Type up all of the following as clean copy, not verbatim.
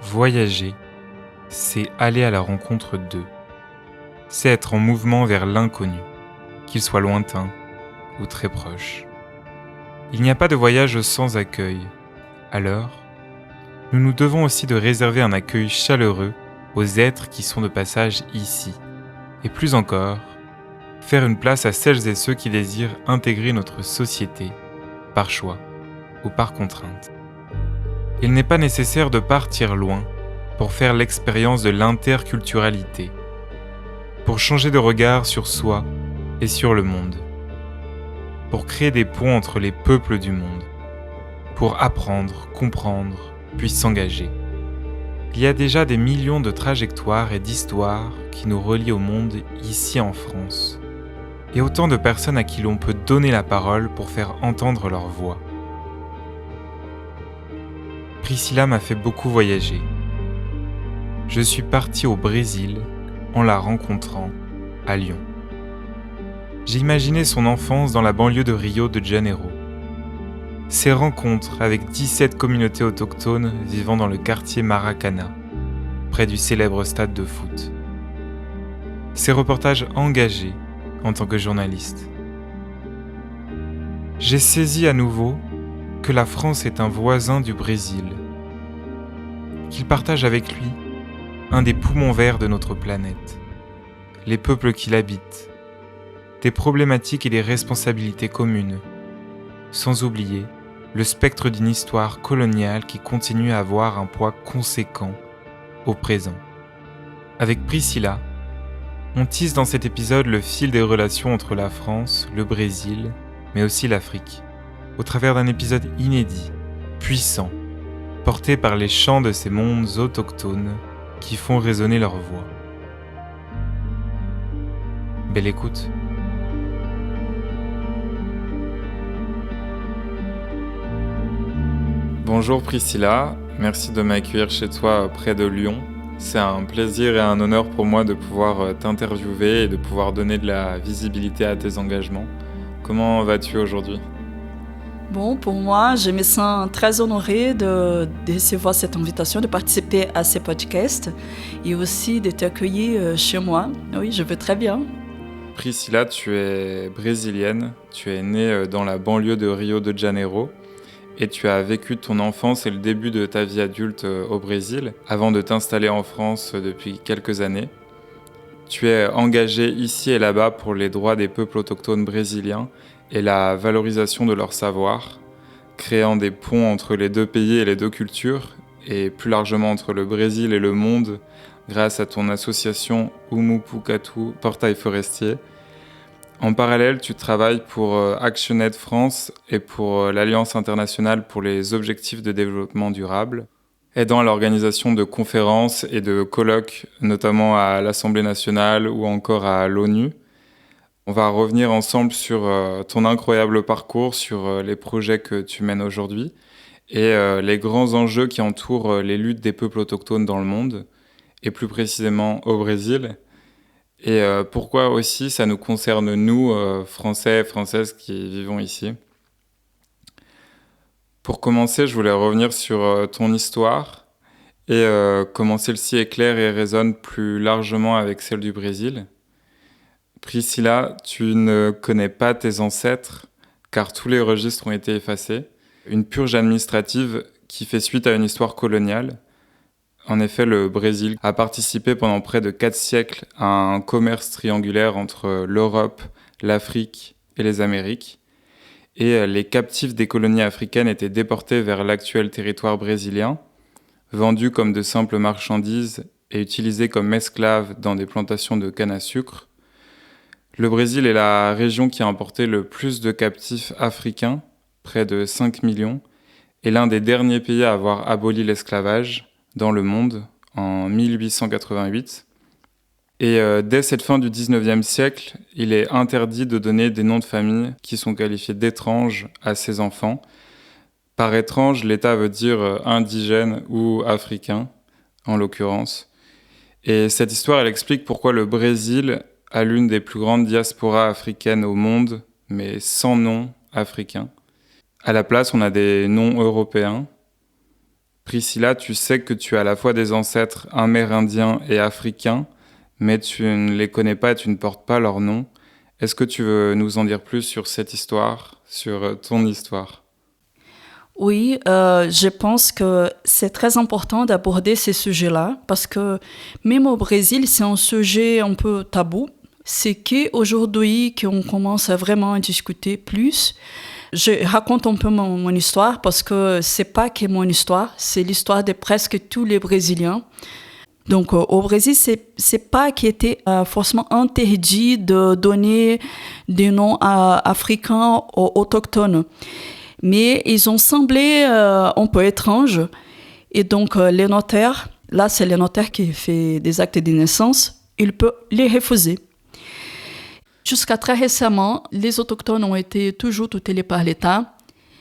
Voyager, c'est aller à la rencontre d'eux. C'est être en mouvement vers l'inconnu, qu'il soit lointain ou très proche. Il n'y a pas de voyage sans accueil. Alors, nous nous devons aussi de réserver un accueil chaleureux aux êtres qui sont de passage ici. Et plus encore, faire une place à celles et ceux qui désirent intégrer notre société, par choix ou par contrainte. Il n'est pas nécessaire de partir loin pour faire l'expérience de l'interculturalité, pour changer de regard sur soi et sur le monde, pour créer des ponts entre les peuples du monde, pour apprendre, comprendre, puis s'engager. Il y a déjà des millions de trajectoires et d'histoires qui nous relient au monde ici en France, et autant de personnes à qui l'on peut donner la parole pour faire entendre leur voix. Priscilla m'a fait beaucoup voyager. Je suis parti au Brésil en la rencontrant à Lyon. J'ai imaginé son enfance dans la banlieue de Rio de Janeiro. Ses rencontres avec 17 communautés autochtones vivant dans le quartier Maracana, près du célèbre stade de foot. Ses reportages engagés en tant que journaliste. J'ai saisi à nouveau que la France est un voisin du Brésil, qu'il partage avec lui un des poumons verts de notre planète, les peuples qui l'habitent, des problématiques et des responsabilités communes, sans oublier le spectre d'une histoire coloniale qui continue à avoir un poids conséquent au présent. Avec Priscilla, on tisse dans cet épisode le fil des relations entre la France, le Brésil, mais aussi l'Afrique, au travers d'un épisode inédit, puissant, porté par les chants de ces mondes autochtones qui font résonner leur voix. Belle écoute. Bonjour Priscilla, merci de m'accueillir chez toi près de Lyon. C'est un plaisir et un honneur pour moi de pouvoir t'interviewer et de pouvoir donner de la visibilité à tes engagements. Comment vas-tu aujourd'hui ? Bon, pour moi, je me sens très honorée de recevoir cette invitation, de participer à ce podcast et aussi de t'accueillir chez moi. Oui, je vais très bien. Priscilla, tu es brésilienne, tu es née dans la banlieue de Rio de Janeiro et tu as vécu ton enfance et le début de ta vie adulte au Brésil avant de t'installer en France depuis quelques années. Tu es engagée ici et là-bas pour les droits des peuples autochtones brésiliens et la valorisation de leur savoir, créant des ponts entre les deux pays et les deux cultures, et plus largement entre le Brésil et le monde, grâce à ton association Umupucatu Portail Forestier. En parallèle, tu travailles pour ActionAid France et pour l'Alliance internationale pour les objectifs de développement durable, aidant à l'organisation de conférences et de colloques, notamment à l'Assemblée nationale ou encore à l'ONU. On va revenir ensemble sur ton incroyable parcours, sur les projets que tu mènes aujourd'hui et les grands enjeux qui entourent les luttes des peuples autochtones dans le monde, et plus précisément au Brésil. Et pourquoi aussi ça nous concerne nous, Français et Françaises qui vivons ici. Pour commencer, je voulais revenir sur ton histoire et comment celle-ci éclaire et résonne plus largement avec celle du Brésil. Priscilla, tu ne connais pas tes ancêtres car tous les registres ont été effacés. Une purge administrative qui fait suite à une histoire coloniale. En effet, le Brésil a participé pendant près de 4 siècles à un commerce triangulaire entre l'Europe, l'Afrique et les Amériques. Et les captifs des colonies africaines étaient déportés vers l'actuel territoire brésilien, vendus comme de simples marchandises et utilisés comme esclaves dans des plantations de canne à sucre. Le Brésil est la région qui a importé le plus de captifs africains, près de 5 millions, et l'un des derniers pays à avoir aboli l'esclavage dans le monde en 1888. Et dès cette fin du 19e siècle, il est interdit de donner des noms de famille qui sont qualifiés d'étranges à ses enfants. Par étrange, l'État veut dire indigène ou africain, en l'occurrence. Et cette histoire, elle explique pourquoi le Brésil a l'une des plus grandes diasporas africaines au monde, mais sans nom africain. À la place, on a des noms européens. Priscilla, tu sais que tu as à la fois des ancêtres amérindiens et africains, mais tu ne les connais pas et tu ne portes pas leur nom. Est-ce que tu veux nous en dire plus sur cette histoire, sur ton histoire? Oui, je pense que c'est très important d'aborder ces sujets-là parce que même au Brésil, c'est un sujet un peu tabou. C'est qu'aujourd'hui qu'on commence à vraiment discuter plus. Je raconte un peu mon histoire parce que c'est pas que mon histoire, c'est l'histoire de presque tous les Brésiliens. Donc au Brésil, c'est pas qu'il était forcément interdit de donner des noms africains aux autochtones. Mais ils ont semblé un peu étranges. Et donc les notaires, là c'est le notaire qui fait des actes de naissance, il peut les refuser. Jusqu'à très récemment, les autochtones ont été toujours tutelés par l'État.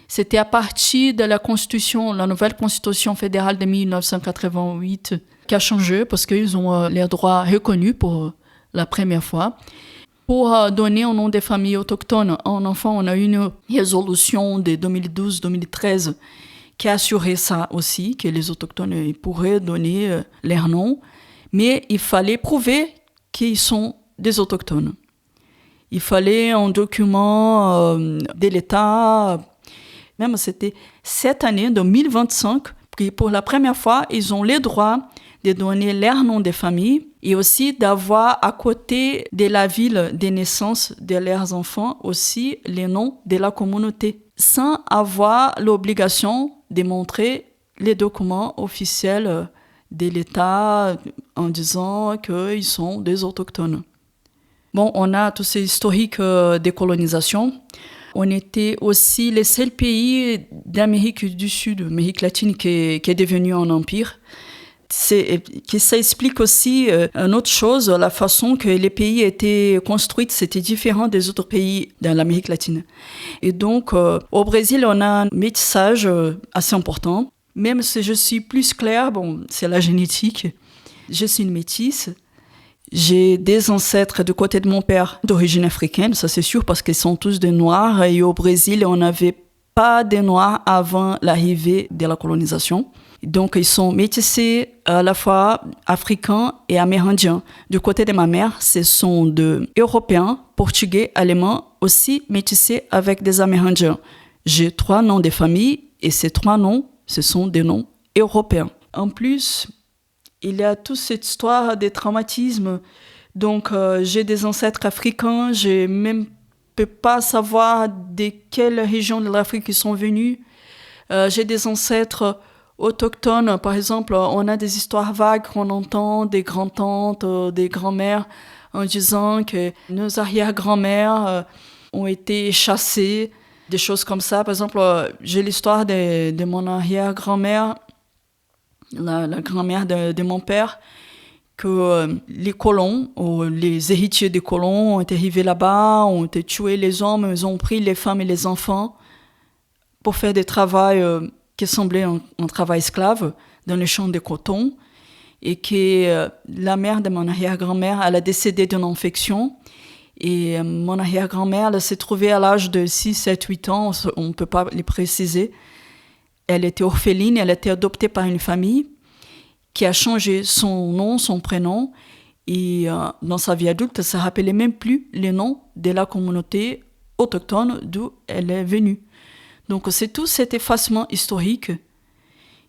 C'était à partir de la Constitution, la nouvelle Constitution fédérale de 1988, qui a changé parce qu'ils ont les droits reconnus pour la première fois. Pour donner un nom de famille autochtone à un enfant, on a eu une résolution de 2012-2013 qui a assuré ça aussi, que les autochtones pourraient donner leur nom, mais il fallait prouver qu'ils sont des autochtones. Il fallait un document de l'État, même c'était cette année, 2025, que pour la première fois, ils ont le droit de donner leur nom de famille et aussi d'avoir à côté de la ville de naissance de leurs enfants aussi les noms de la communauté, sans avoir l'obligation de montrer les documents officiels de l'État en disant qu'ils sont des autochtones. Bon, on a tout ce historique de colonisation. On était aussi le seul pays d'Amérique du Sud, Amérique latine, qui est devenu un empire. Ça explique aussi une autre chose, la façon que les pays étaient construits, c'était différent des autres pays dans l'Amérique latine. Et donc, au Brésil, on a un métissage assez important. Même si je suis plus claire, bon, c'est la génétique. Je suis une métisse. J'ai des ancêtres du côté de mon père d'origine africaine, ça c'est sûr, parce qu'ils sont tous des Noirs. Et au Brésil, on n'avait pas de Noirs avant l'arrivée de la colonisation. Donc, ils sont métissés à la fois africains et amérindiens. Du côté de ma mère, ce sont des Européens, Portugais, Allemands, aussi métissés avec des Amérindiens. J'ai 3 noms de famille et ces 3 noms, ce sont des noms européens. En plus, il y a toute cette histoire des traumatismes. Donc, j'ai des ancêtres africains. Je ne même peux pas savoir de quelle région de l'Afrique ils sont venus. J'ai des ancêtres autochtones. Par exemple, on a des histoires vagues qu'on entend des grands-tantes, des grands-mères, en disant que nos arrière-grand-mères ont été chassées, des choses comme ça. Par exemple, j'ai l'histoire de mon arrière-grand-mère, la grand-mère de mon père, que les colons, ou les héritiers des colons, ont été arrivés là-bas, ont été tués les hommes, ils ont pris les femmes et les enfants pour faire des travaux qui semblaient un travail esclave dans les champs de coton, et que la mère de mon arrière-grand-mère, elle a décédé d'une infection, et mon arrière-grand-mère, elle s'est trouvée à l'âge de 6, 7, 8 ans, on ne peut pas les préciser. Elle était orpheline, elle a été adoptée par une famille qui a changé son nom, son prénom, et dans sa vie adulte, elle ne se rappelait même plus les noms de la communauté autochtone d'où elle est venue. Donc c'est tout cet effacement historique,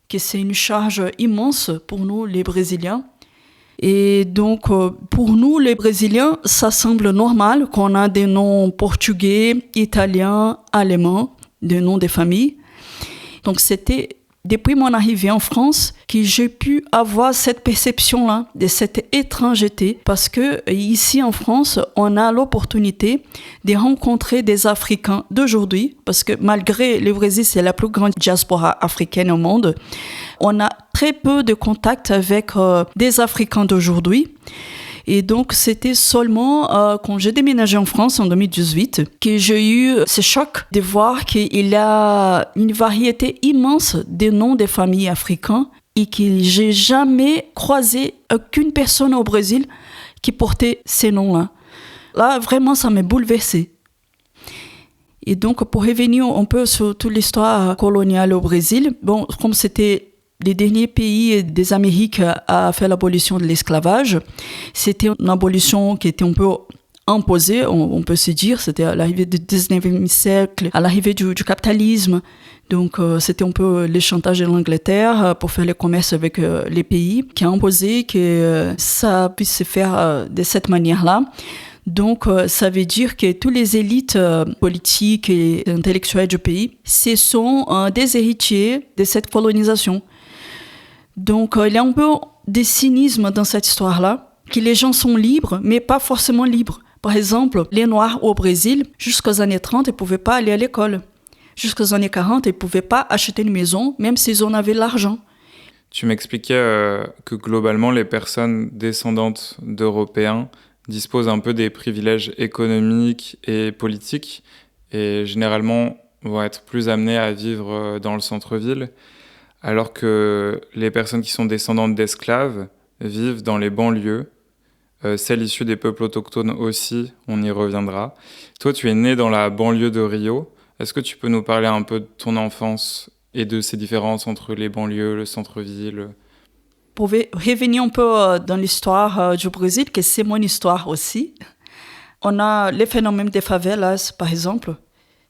que c'est une charge immense pour nous les Brésiliens. Et donc pour nous les Brésiliens, ça semble normal qu'on a des noms portugais, italiens, allemands, des noms de famille. Donc c'était depuis mon arrivée en France que j'ai pu avoir cette perception-là, de cette étrangeté, parce que ici en France, on a l'opportunité de rencontrer des Africains d'aujourd'hui, parce que malgré le Brésil, c'est la plus grande diaspora africaine au monde, on a très peu de contact avec des Africains d'aujourd'hui. Et donc, c'était seulement quand j'ai déménagé en France en 2018 que j'ai eu ce choc de voir qu'il y a une variété immense de noms de familles africains et que j'ai jamais croisé aucune personne au Brésil qui portait ces noms-là. Là, vraiment, ça m'a bouleversée. Et donc, pour revenir un peu sur toute l'histoire coloniale au Brésil, bon, comme c'était Les derniers pays des Amériques à faire l'abolition de l'esclavage, c'était une abolition qui était un peu imposée, on peut se dire. C'était à l'arrivée du 19e siècle, à l'arrivée du capitalisme. Donc, c'était un peu le chantage de l'Angleterre pour faire le commerce avec les pays qui a imposé que ça puisse se faire de cette manière-là. Donc, ça veut dire que toutes les élites politiques et intellectuelles du pays, ce sont des héritiers de cette colonisation. Donc, il y a un peu de cynisme dans cette histoire-là, que les gens sont libres, mais pas forcément libres. Par exemple, les Noirs au Brésil, jusqu'aux années 30, ils ne pouvaient pas aller à l'école. Jusqu'aux années 40, ils ne pouvaient pas acheter une maison, même s'ils en avaient l'argent. Tu m'expliquais que globalement, les personnes descendantes d'Européens disposent un peu des privilèges économiques et politiques et généralement vont être plus amenées à vivre dans le centre-ville, alors que les personnes qui sont descendantes d'esclaves vivent dans les banlieues, celles issues des peuples autochtones aussi, on y reviendra. Toi, tu es né dans la banlieue de Rio. Est-ce que tu peux nous parler un peu de ton enfance et de ces différences entre les banlieues, le centre-ville ? Pour revenir un peu dans l'histoire du Brésil, que c'est mon histoire aussi, on a le phénomène des favelas, par exemple.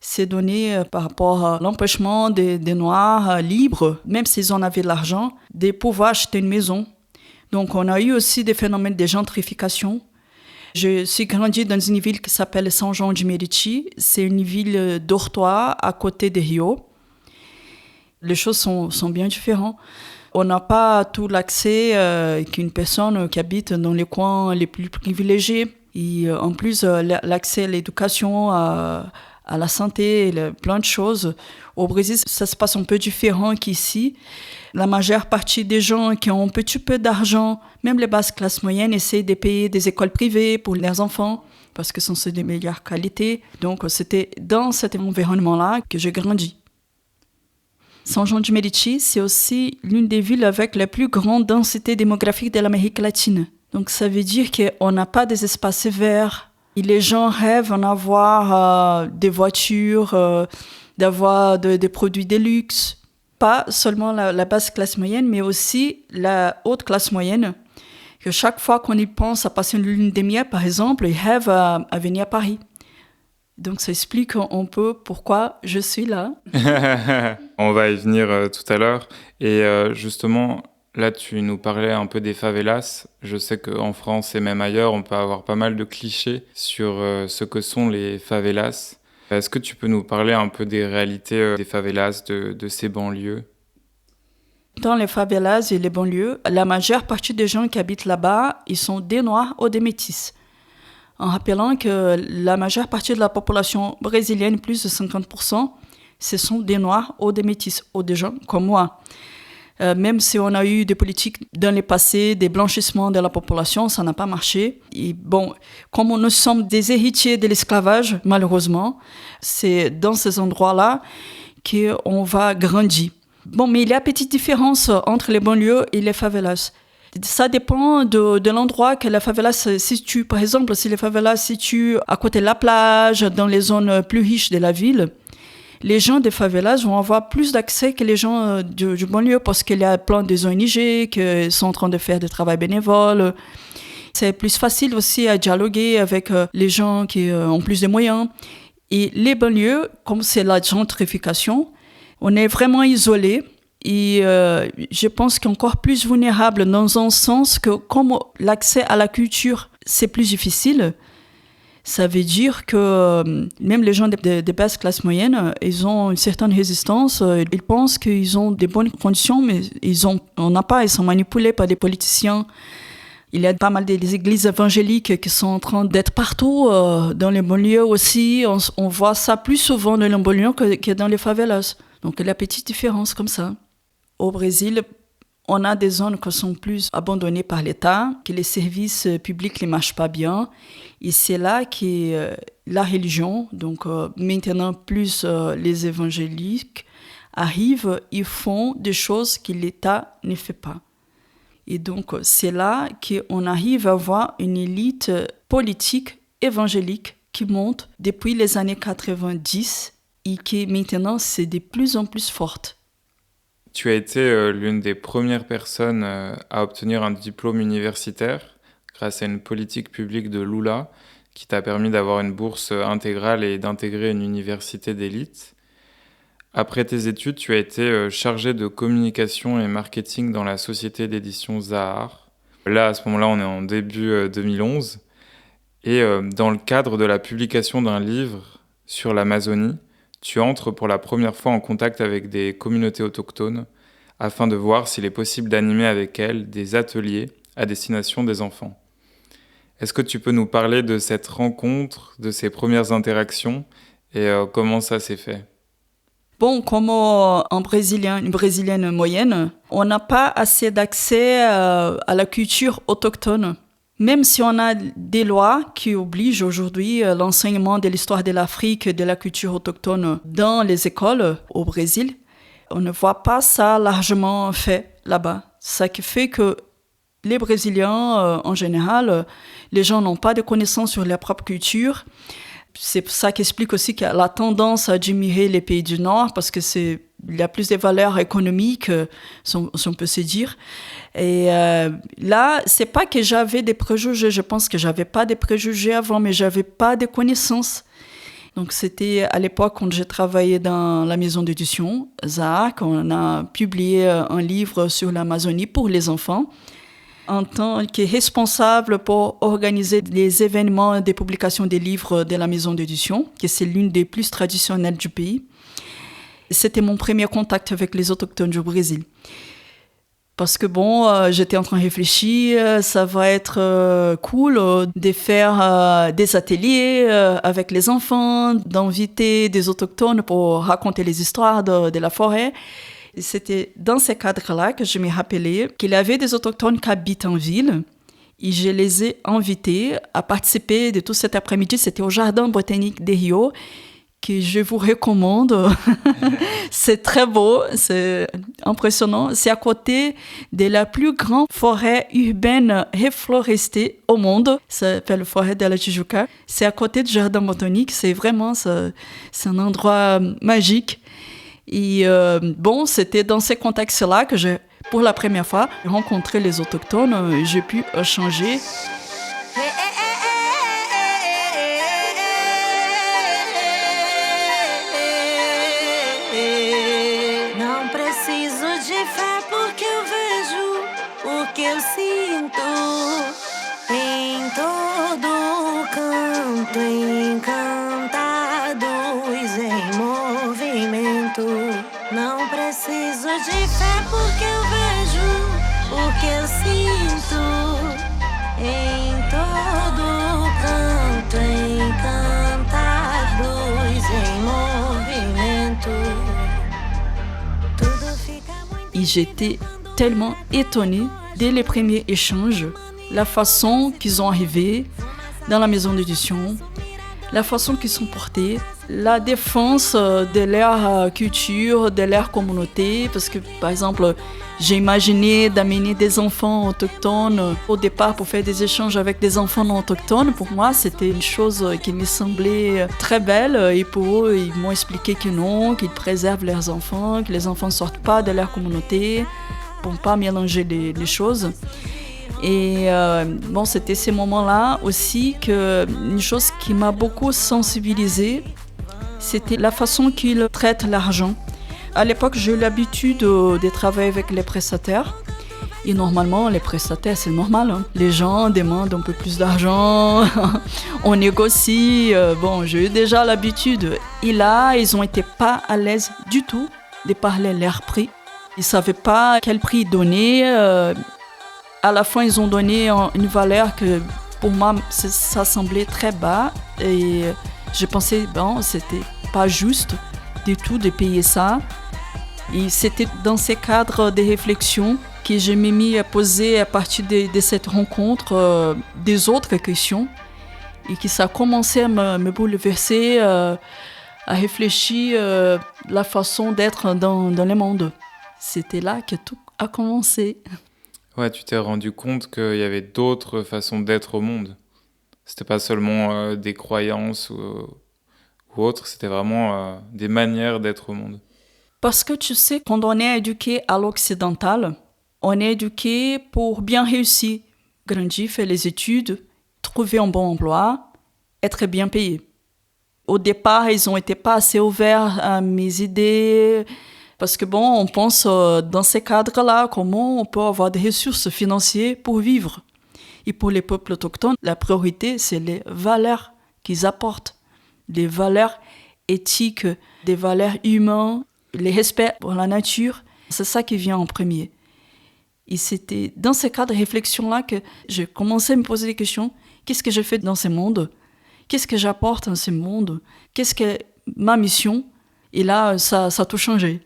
C'est donné par rapport à l'empêchement des Noirs libres, même s'ils en avaient l'argent, de pouvoir acheter une maison. Donc, on a eu aussi des phénomènes de gentrification. Je suis grandi dans une ville qui s'appelle São João de Meriti. C'est une ville dortoir à côté de Rio. Les choses sont bien différentes. On n'a pas tout l'accès qu'une personne qui habite dans les coins les plus privilégiés. Et en plus, l'accès à l'éducation, à la santé, plein de choses. Au Brésil, ça se passe un peu différent qu'ici. La majeure partie des gens qui ont un petit peu d'argent, même les basses classes moyennes, essaient de payer des écoles privées pour leurs enfants parce que ce sont de meilleure qualité. Donc, c'était dans cet environnement-là que j'ai grandi. São João de Meriti, c'est aussi l'une des villes avec la plus grande densité démographique de l'Amérique latine. Donc, ça veut dire qu'on n'a pas des espaces verts. Et les gens rêvent d'en avoir des voitures, d'avoir des produits de luxe. Pas seulement la basse classe moyenne, mais aussi la haute classe moyenne. Que chaque fois qu'on y pense à passer une lune de miel, par exemple, ils rêvent à venir à Paris. Donc ça explique un peu pourquoi je suis là. On va y venir tout à l'heure. Et justement, là, tu nous parlais un peu des favelas. Je sais qu'en France et même ailleurs, on peut avoir pas mal de clichés sur ce que sont les favelas. Est-ce que tu peux nous parler un peu des réalités des favelas, de ces banlieues ? Dans les favelas et les banlieues, la majeure partie des gens qui habitent là-bas, ils sont des Noirs ou des Métis. En rappelant que la majeure partie de la population brésilienne, plus de 50%, ce sont des Noirs ou des Métis, ou des gens comme moi. Même si on a eu des politiques dans le passé, des blanchissements de la population, ça n'a pas marché. Et bon, comme nous sommes des héritiers de l'esclavage, malheureusement, c'est dans ces endroits-là qu'on va grandir. Bon, mais il y a une petite différence entre les banlieues et les favelas. Ça dépend de l'endroit que la favela se situe. Par exemple, si les favelas se situent à côté de la plage, dans les zones plus riches de la ville, les gens des favelas vont avoir plus d'accès que les gens du banlieue parce qu'il y a plein des ONG qui sont en train de faire du travail bénévole. C'est plus facile aussi à dialoguer avec les gens qui ont plus de moyens. Et les banlieues, comme c'est la gentrification, on est vraiment isolé. Et je pense qu'encore plus vulnérable dans un sens que comme l'accès à la culture, c'est plus difficile, ça veut dire que même les gens des basses classes moyennes, ils ont une certaine résistance. Ils pensent qu'ils ont des bonnes conditions, mais on n'a pas, ils sont manipulés par des politiciens. Il y a pas mal des églises évangéliques qui sont en train d'être partout, dans les banlieues aussi. On voit ça plus souvent dans les banlieues que dans les favelas. Donc il y a une petite différence comme ça. Au Brésil, on a des zones qui sont plus abandonnées par l'État, que les services publics ne marchent pas bien. Et c'est là que la religion, donc maintenant plus les évangéliques, arrivent et font des choses que l'État ne fait pas. Et donc c'est là qu'on arrive à avoir une élite politique évangélique qui monte depuis les années 90 et qui maintenant c'est de plus en plus forte. Tu as été l'une des premières personnes à obtenir un diplôme universitaire grâce à une politique publique de Lula qui t'a permis d'avoir une bourse intégrale et d'intégrer une université d'élite. Après tes études, tu as été chargé de communication et marketing dans la société d'édition Zahar. Là, à ce moment-là, on est en début 2011. Et dans le cadre de la publication d'un livre sur l'Amazonie, tu entres pour la première fois en contact avec des communautés autochtones afin de voir s'il est possible d'animer avec elles des ateliers à destination des enfants. Est-ce que tu peux nous parler de cette rencontre, de ces premières interactions et comment ça s'est fait? Bon, comme une Brésilienne moyenne, on n'a pas assez d'accès à la culture autochtone. Même si on a des lois qui obligent aujourd'hui l'enseignement de l'histoire de l'Afrique et de la culture autochtone dans les écoles au Brésil, on ne voit pas ça largement fait là-bas. Ça qui fait que les Brésiliens, en général, les gens n'ont pas de connaissances sur leur propre culture. C'est ça qui explique aussi que la tendance à admirer les pays du Nord, parce que il y a plus de valeurs économiques, si on peut se dire. Et là, c'est pas que j'avais des préjugés. Je pense que j'avais pas des préjugés avant, mais j'avais pas de connaissances. Donc, c'était à l'époque quand j'ai travaillé dans la maison d'édition Zahar, on a publié un livre sur l'Amazonie pour les enfants. En tant que responsable pour organiser les événements de publication des livres de la maison d'édition, que c'est l'une des plus traditionnelles du pays. C'était mon premier contact avec les autochtones du Brésil. Parce que j'étais en train de réfléchir, ça va être cool de faire des ateliers avec les enfants, d'inviter des autochtones pour raconter les histoires de la forêt. Et c'était dans ce cadre-là que je me rappelais qu'il y avait des autochtones qui habitent en ville et je les ai invités à participer de tout cet après-midi. C'était au Jardin botanique de Rio, que je vous recommande. C'est très beau, c'est impressionnant. C'est à côté de la plus grande forêt urbaine reforestée au monde. Ça s'appelle la forêt de la Tijuca. C'est à côté du Jardin botanique. C'est un endroit magique. Et c'était dans ces contextes-là que j'ai, pour la première fois, rencontré les autochtones. J'ai pu échanger. Não preciso de fé porque eu vejo o que eu sinto em todo canto, encantados em movimento. Não preciso de fé porque eu vejo o que eu sinto em todo canto, encantados em movimento. Et j'étais tellement étonnée dès les premiers échanges, la façon qu'ils ont arrivé dans la maison d'édition, la façon qu'ils sont portés, la défense de leur culture, de leur communauté, parce que par exemple, j'ai imaginé d'amener des enfants autochtones au départ pour faire des échanges avec des enfants non autochtones. Pour moi, c'était une chose qui me semblait très belle. Et pour eux, ils m'ont expliqué que non, qu'ils préservent leurs enfants, que les enfants ne sortent pas de leur communauté pour ne pas mélanger les choses. Et c'était ces moments-là aussi une chose qui m'a beaucoup sensibilisée, c'était la façon qu'ils traitent l'argent. À l'époque, j'ai eu l'habitude de travailler avec les prestataires. Et normalement, les prestataires, c'est normal. Hein. Les gens demandent un peu plus d'argent, on négocie. J'ai eu déjà l'habitude. Et là, ils n'ont été pas à l'aise du tout de parler leur prix. Ils ne savaient pas quel prix donner. À la fin, ils ont donné une valeur que, pour moi, ça semblait très bas. Et je pensais, c'était pas juste du tout de payer ça. Et c'était dans ces cadres de réflexion que je m'ai mis à poser à partir de cette rencontre des autres questions et que ça a commencé à me bouleverser, à réfléchir la façon d'être dans le monde. C'était là que tout a commencé. Ouais, tu t'es rendu compte qu'il y avait d'autres façons d'être au monde. C'était pas seulement des croyances ou autres, c'était vraiment des manières d'être au monde. Parce que tu sais, quand on est éduqué à l'occidental, on est éduqué pour bien réussir, grandir, faire les études, trouver un bon emploi, être bien payé. Au départ, ils n'ont été pas assez ouverts à mes idées, parce que bon, on pense dans ces cadres-là, comment on peut avoir des ressources financières pour vivre. Et pour les peuples autochtones, la priorité, c'est les valeurs qu'ils apportent, les valeurs éthiques, des valeurs humaines, le respect pour la nature. C'est ça qui vient en premier. Et c'était dans ce cadre de réflexion-là que j'ai commencé à me poser des questions. Qu'est-ce que je fais dans ce monde ? Qu'est-ce que j'apporte dans ce monde ? Qu'est-ce que ma mission ? Et là, ça a tout changé.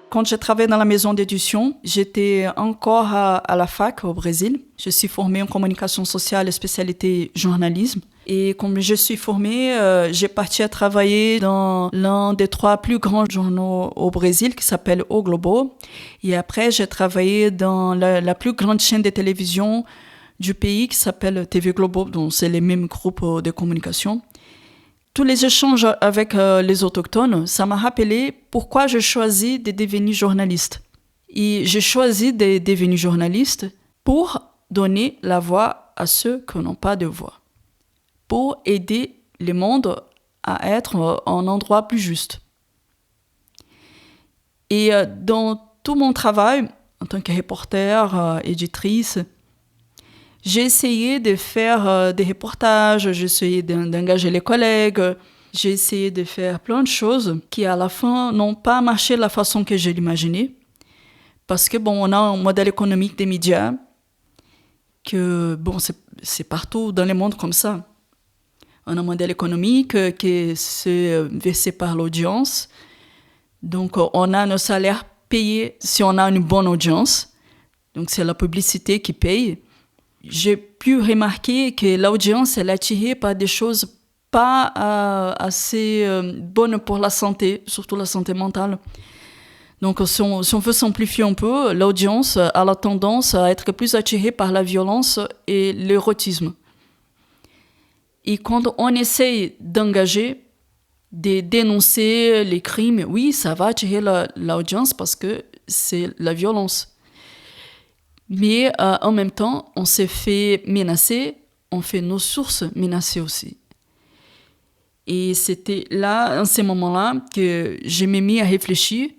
Quand je travaillais dans la maison d'édition, j'étais encore à la fac au Brésil. Je suis formée en communication sociale et spécialité journalisme. Et comme je suis formée, j'ai parti à travailler dans l'un des 3 plus grands journaux au Brésil qui s'appelle O Globo. Et après, j'ai travaillé dans la plus grande chaîne de télévision du pays qui s'appelle TV Globo, donc c'est les mêmes groupes de communication. Tous les échanges avec les autochtones, ça m'a rappelé pourquoi j'ai choisi de devenir journaliste. Et j'ai choisi de devenir journaliste pour donner la voix à ceux qui n'ont pas de voix, pour aider le monde à être un endroit plus juste. Et dans tout mon travail, en tant que reporter, éditrice, j'ai essayé de faire des reportages, j'ai essayé d'engager les collègues, j'ai essayé de faire plein de choses qui, à la fin, n'ont pas marché de la façon que je l'imaginais. Parce que, bon, on a un modèle économique des médias que, bon, c'est partout dans le monde comme ça. On a un modèle économique qui est versé par l'audience. Donc, on a nos salaires payés si on a une bonne audience. Donc, c'est la publicité qui paye. J'ai pu remarquer que l'audience elle est attirée par des choses pas assez bonnes pour la santé, surtout la santé mentale. Donc, si on veut simplifier un peu, l'audience a la tendance à être plus attirée par la violence et l'érotisme. Et quand on essaye d'engager, de dénoncer les crimes, oui, ça va attirer l'audience parce que c'est la violence. Mais en même temps, on s'est fait menacer, on fait nos sources menacer aussi. Et c'était là, en ces moments-là, que je m'ai mis à réfléchir,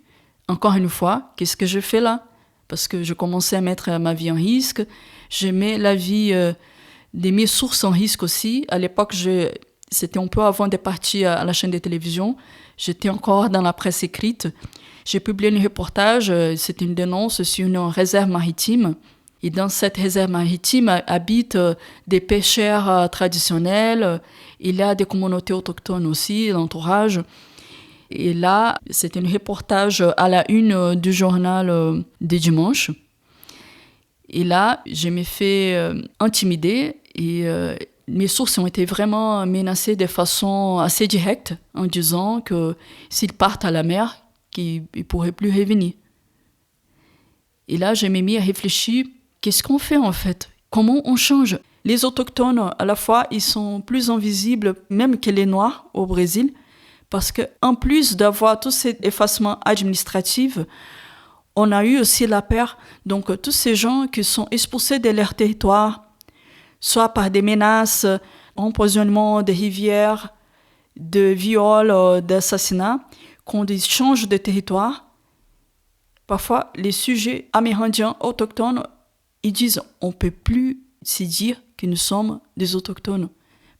encore une fois, qu'est-ce que je fais là ? Parce que je commençais à mettre ma vie en risque, je mets la vie de mes sources en risque aussi. À l'époque, c'était un peu avant de partir à la chaîne de télévision, j'étais encore dans la presse écrite. J'ai publié un reportage, c'était une dénonce sur une réserve maritime. Et dans cette réserve maritime habitent des pêcheurs traditionnels. Il y a des communautés autochtones aussi, l'entourage. Et là, c'était un reportage à la une du journal du dimanche. Et là, je me fait intimider et mes sources ont été vraiment menacées de façon assez directe en disant que s'ils partent à la mer, qu'ils ne pourraient plus revenir. Et là, je m'ai mis à réfléchir, qu'est-ce qu'on fait en fait ? Comment on change ? Les autochtones, à la fois, ils sont plus invisibles même que les Noirs au Brésil, parce qu'en plus d'avoir tous ces effacements administratifs, on a eu aussi la peur. Donc, tous ces gens qui sont expulsés de leur territoire, soit par des menaces, empoisonnement des rivières, de viols, d'assassinats, quand ils changent de territoire, parfois les sujets amérindiens autochtones, ils disent on ne peut plus se dire que nous sommes des autochtones.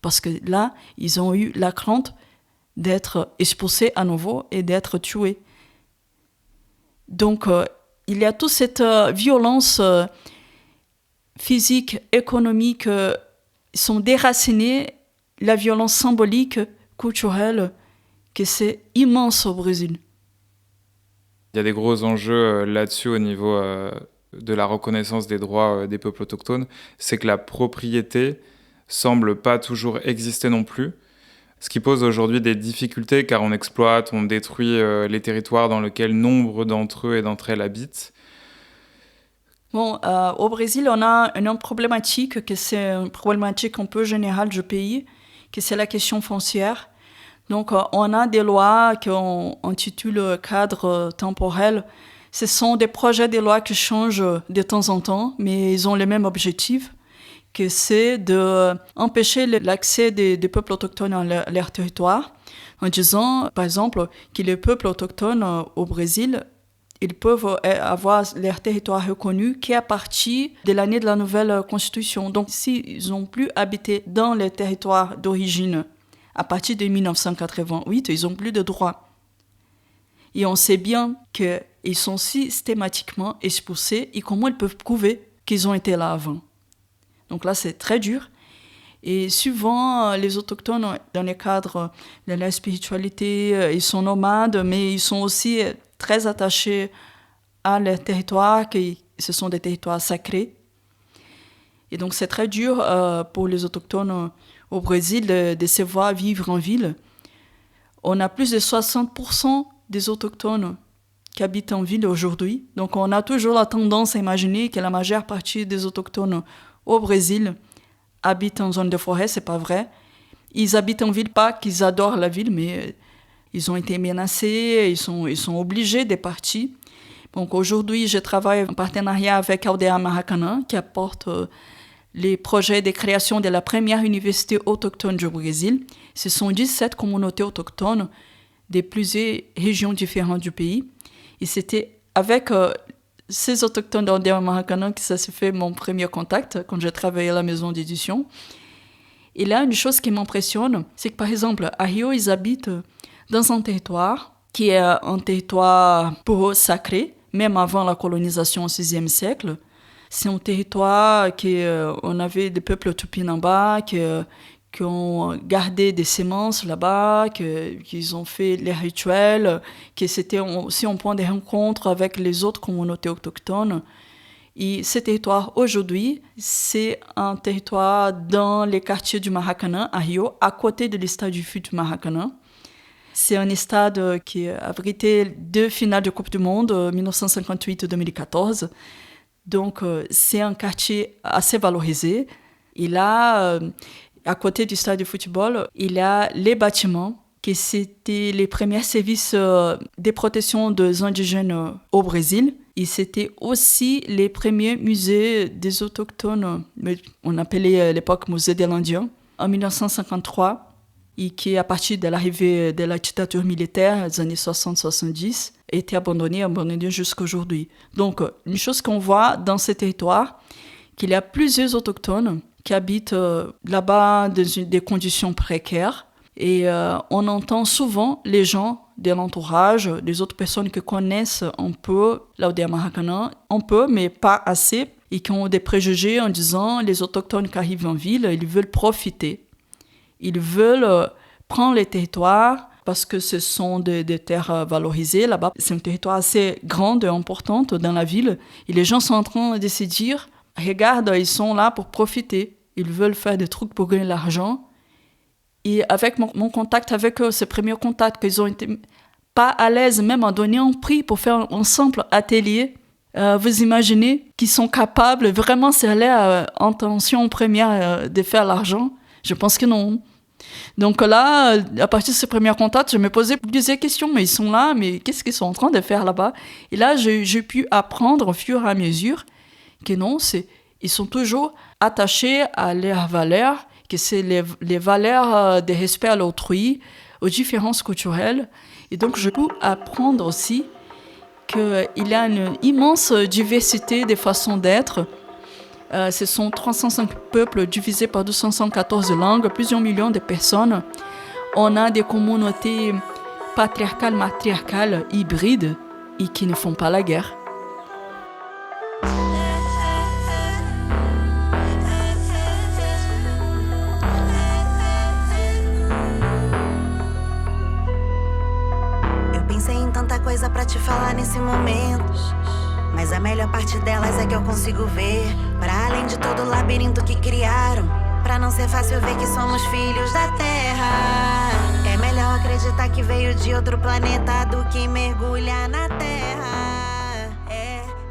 Parce que là, ils ont eu la crainte d'être expulsés à nouveau et d'être tués. Donc, il y a toute cette violence physique, économique, sont déracinées, la violence symbolique, culturelle, que c'est immense au Brésil. Il y a des gros enjeux là-dessus au niveau de la reconnaissance des droits des peuples autochtones. C'est que la propriété semble pas toujours exister non plus, ce qui pose aujourd'hui des difficultés car on exploite, on détruit les territoires dans lesquels nombre d'entre eux et d'entre elles habitent. Bon, au Brésil, on a une problématique, que c'est une problématique un peu générale du pays, que c'est la question foncière. Donc, on a des lois qu'on intitule cadre temporel. Ce sont des projets de loi qui changent de temps en temps, mais ils ont le même objectif, que c'est d'empêcher l'accès des peuples autochtones à leur territoire, en disant, par exemple, que les peuples autochtones au Brésil, ils peuvent avoir leur territoire reconnu qu'à partir de l'année de la nouvelle constitution. Donc, s'ils n'ont plus habité dans les territoires d'origine à partir de 1988, ils n'ont plus de droits. Et on sait bien qu'ils sont systématiquement expulsés et comment ils peuvent prouver qu'ils ont été là avant. Donc là, c'est très dur. Et souvent, les autochtones, dans le cadre de la spiritualité, ils sont nomades, mais ils sont aussi très attachés à leur territoire, qui ce sont des territoires sacrés. Et donc, c'est très dur pour les autochtones au Brésil de se voir vivre en ville. On a plus de 60% des autochtones qui habitent en ville aujourd'hui. Donc, on a toujours la tendance à imaginer que la majeure partie des autochtones au Brésil habitent en zone de forêt. C'est pas vrai. Ils habitent en ville, pas qu'ils adorent la ville, mais ils ont été menacés, ils sont obligés de partir. Donc, aujourd'hui, je travaille en partenariat avec Aldeia Maracanã, qui apporte les projets de création de la première université autochtone du Brésil. Ce sont 17 communautés autochtones de plusieurs régions différentes du pays. Et c'était avec ces autochtones d'Aldeia Maracanã que ça s'est fait mon premier contact quand j'ai travaillé à la maison d'édition. Et là, une chose qui m'impressionne, c'est que par exemple, à Rio, ils habitent dans un territoire qui est un territoire pour eux sacré, même avant la colonisation au VIe siècle. C'est un territoire on avait des peuples tupinambás qui ont gardé des semences là-bas, qu'ils ont fait les rituels, que c'était aussi un point de rencontre avec les autres communautés autochtones. Et ce territoire, aujourd'hui, c'est un territoire dans les quartiers du Maracanã, à Rio, à côté de l'estade du foot du Maracanã. C'est un stade qui a abrité 2 finales de Coupe du Monde, 1958 et 2014. Donc, c'est un quartier assez valorisé. Et là, à côté du stade de football, il y a les bâtiments, qui c'était les premiers services de protection des indigènes au Brésil. Et c'était aussi les premiers musées des autochtones, on appelait à l'époque Musée de l'Indien, en 1953. Et qui, à partir de l'arrivée de la dictature militaire des années 60-70, a été abandonné jusqu'à aujourd'hui. Donc, une chose qu'on voit dans ces territoires, qu'il y a plusieurs autochtones qui habitent là-bas dans des conditions précaires. Et on entend souvent les gens de l'entourage, des autres personnes qui connaissent un peu l'Aldeia Maracanã, un peu, mais pas assez, et qui ont des préjugés en disant les autochtones qui arrivent en ville, ils veulent profiter. Ils veulent prendre les territoires parce que ce sont des terres valorisées. Là-bas, c'est un territoire assez grand et important dans la ville. Et les gens sont en train de se dire, regarde, ils sont là pour profiter. Ils veulent faire des trucs pour gagner de l'argent. Et avec mon contact avec eux, ce premier contact, qu'ils ont été pas à l'aise même à donner un prix pour faire un simple atelier. Vous imaginez qu'ils sont capables, vraiment c'est leur intention première de faire l'argent? Je pense que non. Donc là, à partir de ce premier contact, je me posais plusieurs questions. Mais ils sont là, mais qu'est-ce qu'ils sont en train de faire là-bas? Et là, j'ai pu apprendre au fur et à mesure que non, ils sont toujours attachés à leurs valeurs, que c'est les valeurs de respect à l'autrui, aux différences culturelles. Et donc, je peux apprendre aussi qu'il y a une immense diversité des façons d'être. Ce sont 305 peuples divisés par 214 langues, plusieurs millions de personnes. On a des communautés patriarcales, matriarcales, hybrides et qui ne font pas la guerre. Eu pensei em tanta coisa pra te falar nesse momento. Mas a melhor parte delas é que eu consigo ver para além de todo o labirinto que criaram. Pra não ser fácil ver que somos filhos da terra. É melhor acreditar que veio de outro planeta do que mergulhar na terra.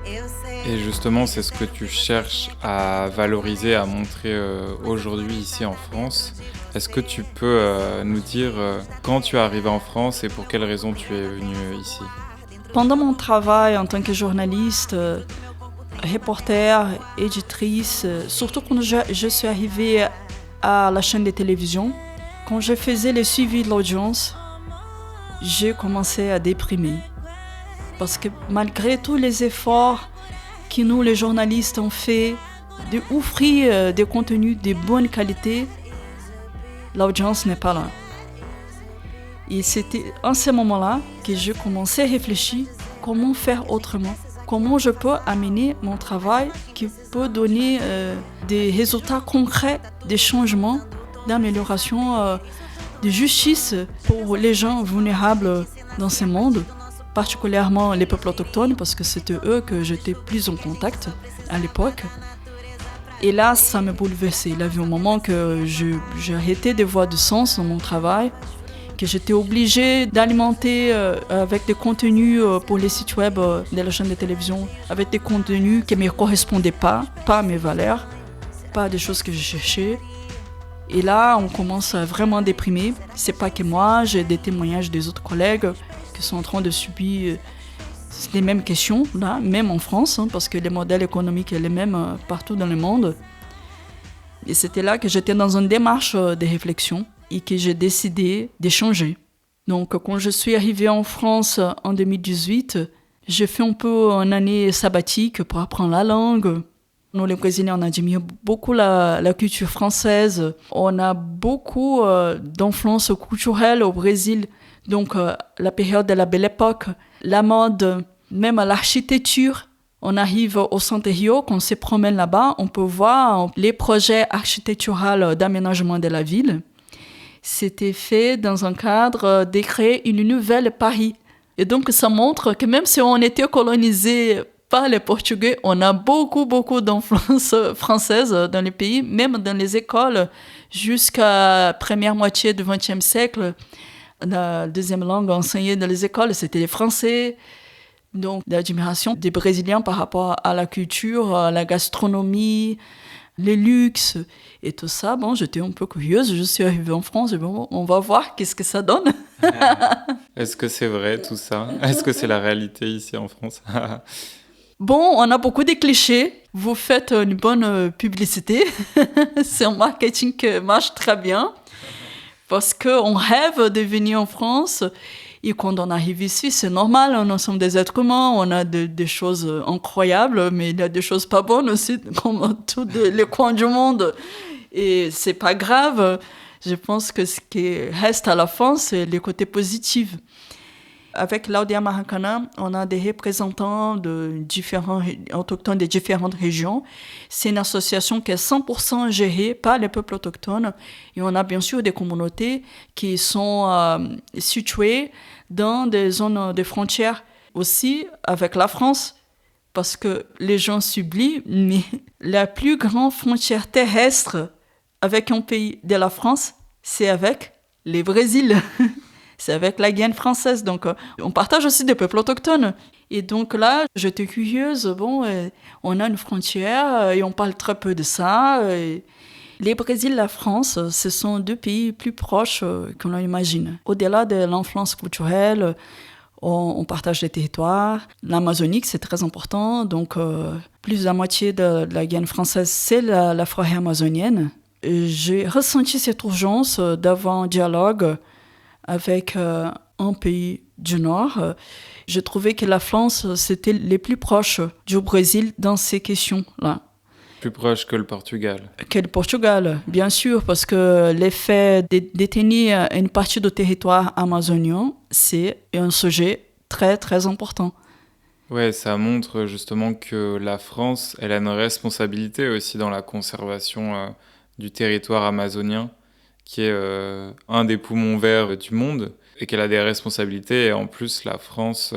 Eu sei. Et justement, c'est ce que tu cherches à valoriser, à montrer aujourd'hui ici en France. Est-ce que tu peux nous dire quand tu es arrivé en France et pour quelles raisons tu es venu ici? Pendant mon travail en tant que journaliste, reporter, éditrice, surtout quand je suis arrivée à la chaîne de télévision, quand je faisais le suivi de l'audience, j'ai commencé à déprimer. Parce que malgré tous les efforts que nous, les journalistes, ont fait d'offrir des contenus de bonne qualité, l'audience n'est pas là. Et c'était en ce moment-là que j'ai commencé à réfléchir comment faire autrement. Comment je peux amener mon travail qui peut donner des résultats concrets, des changements, d'amélioration, de justice pour les gens vulnérables dans ce monde, particulièrement les peuples autochtones, parce que c'était eux que j'étais plus en contact à l'époque. Et là, ça m'a bouleversée. Il y avait un moment que j'ai arrêté de voir du sens dans mon travail, que j'étais obligée d'alimenter avec des contenus pour les sites web de la chaîne de télévision, avec des contenus qui ne me correspondaient pas à mes valeurs, pas des choses que je cherchais. Et là, on commence à vraiment déprimer. C'est pas que moi, j'ai des témoignages des autres collègues qui sont en train de subir les mêmes questions, là, même en France, parce que les modèles économiques sont les mêmes partout dans le monde. Et c'était là que j'étais dans une démarche de réflexion et que j'ai décidé de changer. Donc, quand je suis arrivée en France en 2018, j'ai fait un peu une année sabbatique pour apprendre la langue. Nous, les Brésiliens, on admire beaucoup la culture française. On a beaucoup d'influence culturelle au Brésil. Donc, la période de la Belle Époque, la mode, même l'architecture. On arrive au Centre Rio, quand on se promène là-bas, on peut voir les projets architecturaux d'aménagement de la ville. C'était fait dans un cadre de créer une nouvelle Paris. Et donc, ça montre que même si on était colonisé par les Portugais, on a beaucoup d'influence française dans le pays, même dans les écoles, jusqu'à la première moitié du XXe siècle. La deuxième langue enseignée dans les écoles, c'était le français. Donc, l'admiration des Brésiliens par rapport à la culture, à la gastronomie, les luxes et tout ça. Bon, j'étais un peu curieuse. Je suis arrivée en France et bon, on va voir qu'est-ce que ça donne. Est-ce que c'est vrai tout ça? Est-ce que c'est la réalité ici en France? Bon, on a beaucoup de clichés. Vous faites une bonne publicité. C'est un marketing qui marche très bien. Parce qu'on rêve de venir en France. Et quand on arrive ici, c'est normal. Nous sommes des êtres humains. On a des choses incroyables, mais il y a des choses pas bonnes aussi, comme tous les coins du monde. Et c'est pas grave. Je pense que ce qui reste à la fin, c'est les côtés positifs. Avec l'Aldeia Maracana, on a des représentants autochtones de différentes régions. C'est une association qui est 100% gérée par les peuples autochtones. Et on a bien sûr des communautés qui sont situées dans des zones de frontières aussi avec la France. Parce que les gens s'oublient, mais la plus grande frontière terrestre avec un pays de la France, c'est avec le Brésil. C'est avec la Guyane française. Donc, on partage aussi des peuples autochtones. Et donc là, j'étais curieuse. Bon, on a une frontière et on parle très peu de ça. Les Brésil et la France, ce sont deux pays plus proches qu'on imagine. Au-delà de l'influence culturelle, on partage des territoires. L'Amazonie, c'est très important. Donc, plus de la moitié de la Guyane française, c'est la forêt amazonienne. Et j'ai ressenti cette urgence d'avoir un dialogue avec un pays du Nord. J'ai trouvé que la France, c'était les plus proches du Brésil dans ces questions-là. Plus proche que le Portugal. Que le Portugal, bien sûr, parce que l'effet de détenir une partie du territoire amazonien, c'est un sujet très, très important. Ouais, ça montre justement que la France, elle a une responsabilité aussi dans la conservation du territoire amazonien, qui est un des poumons verts du monde, et qu'elle a des responsabilités. Et en plus, la France,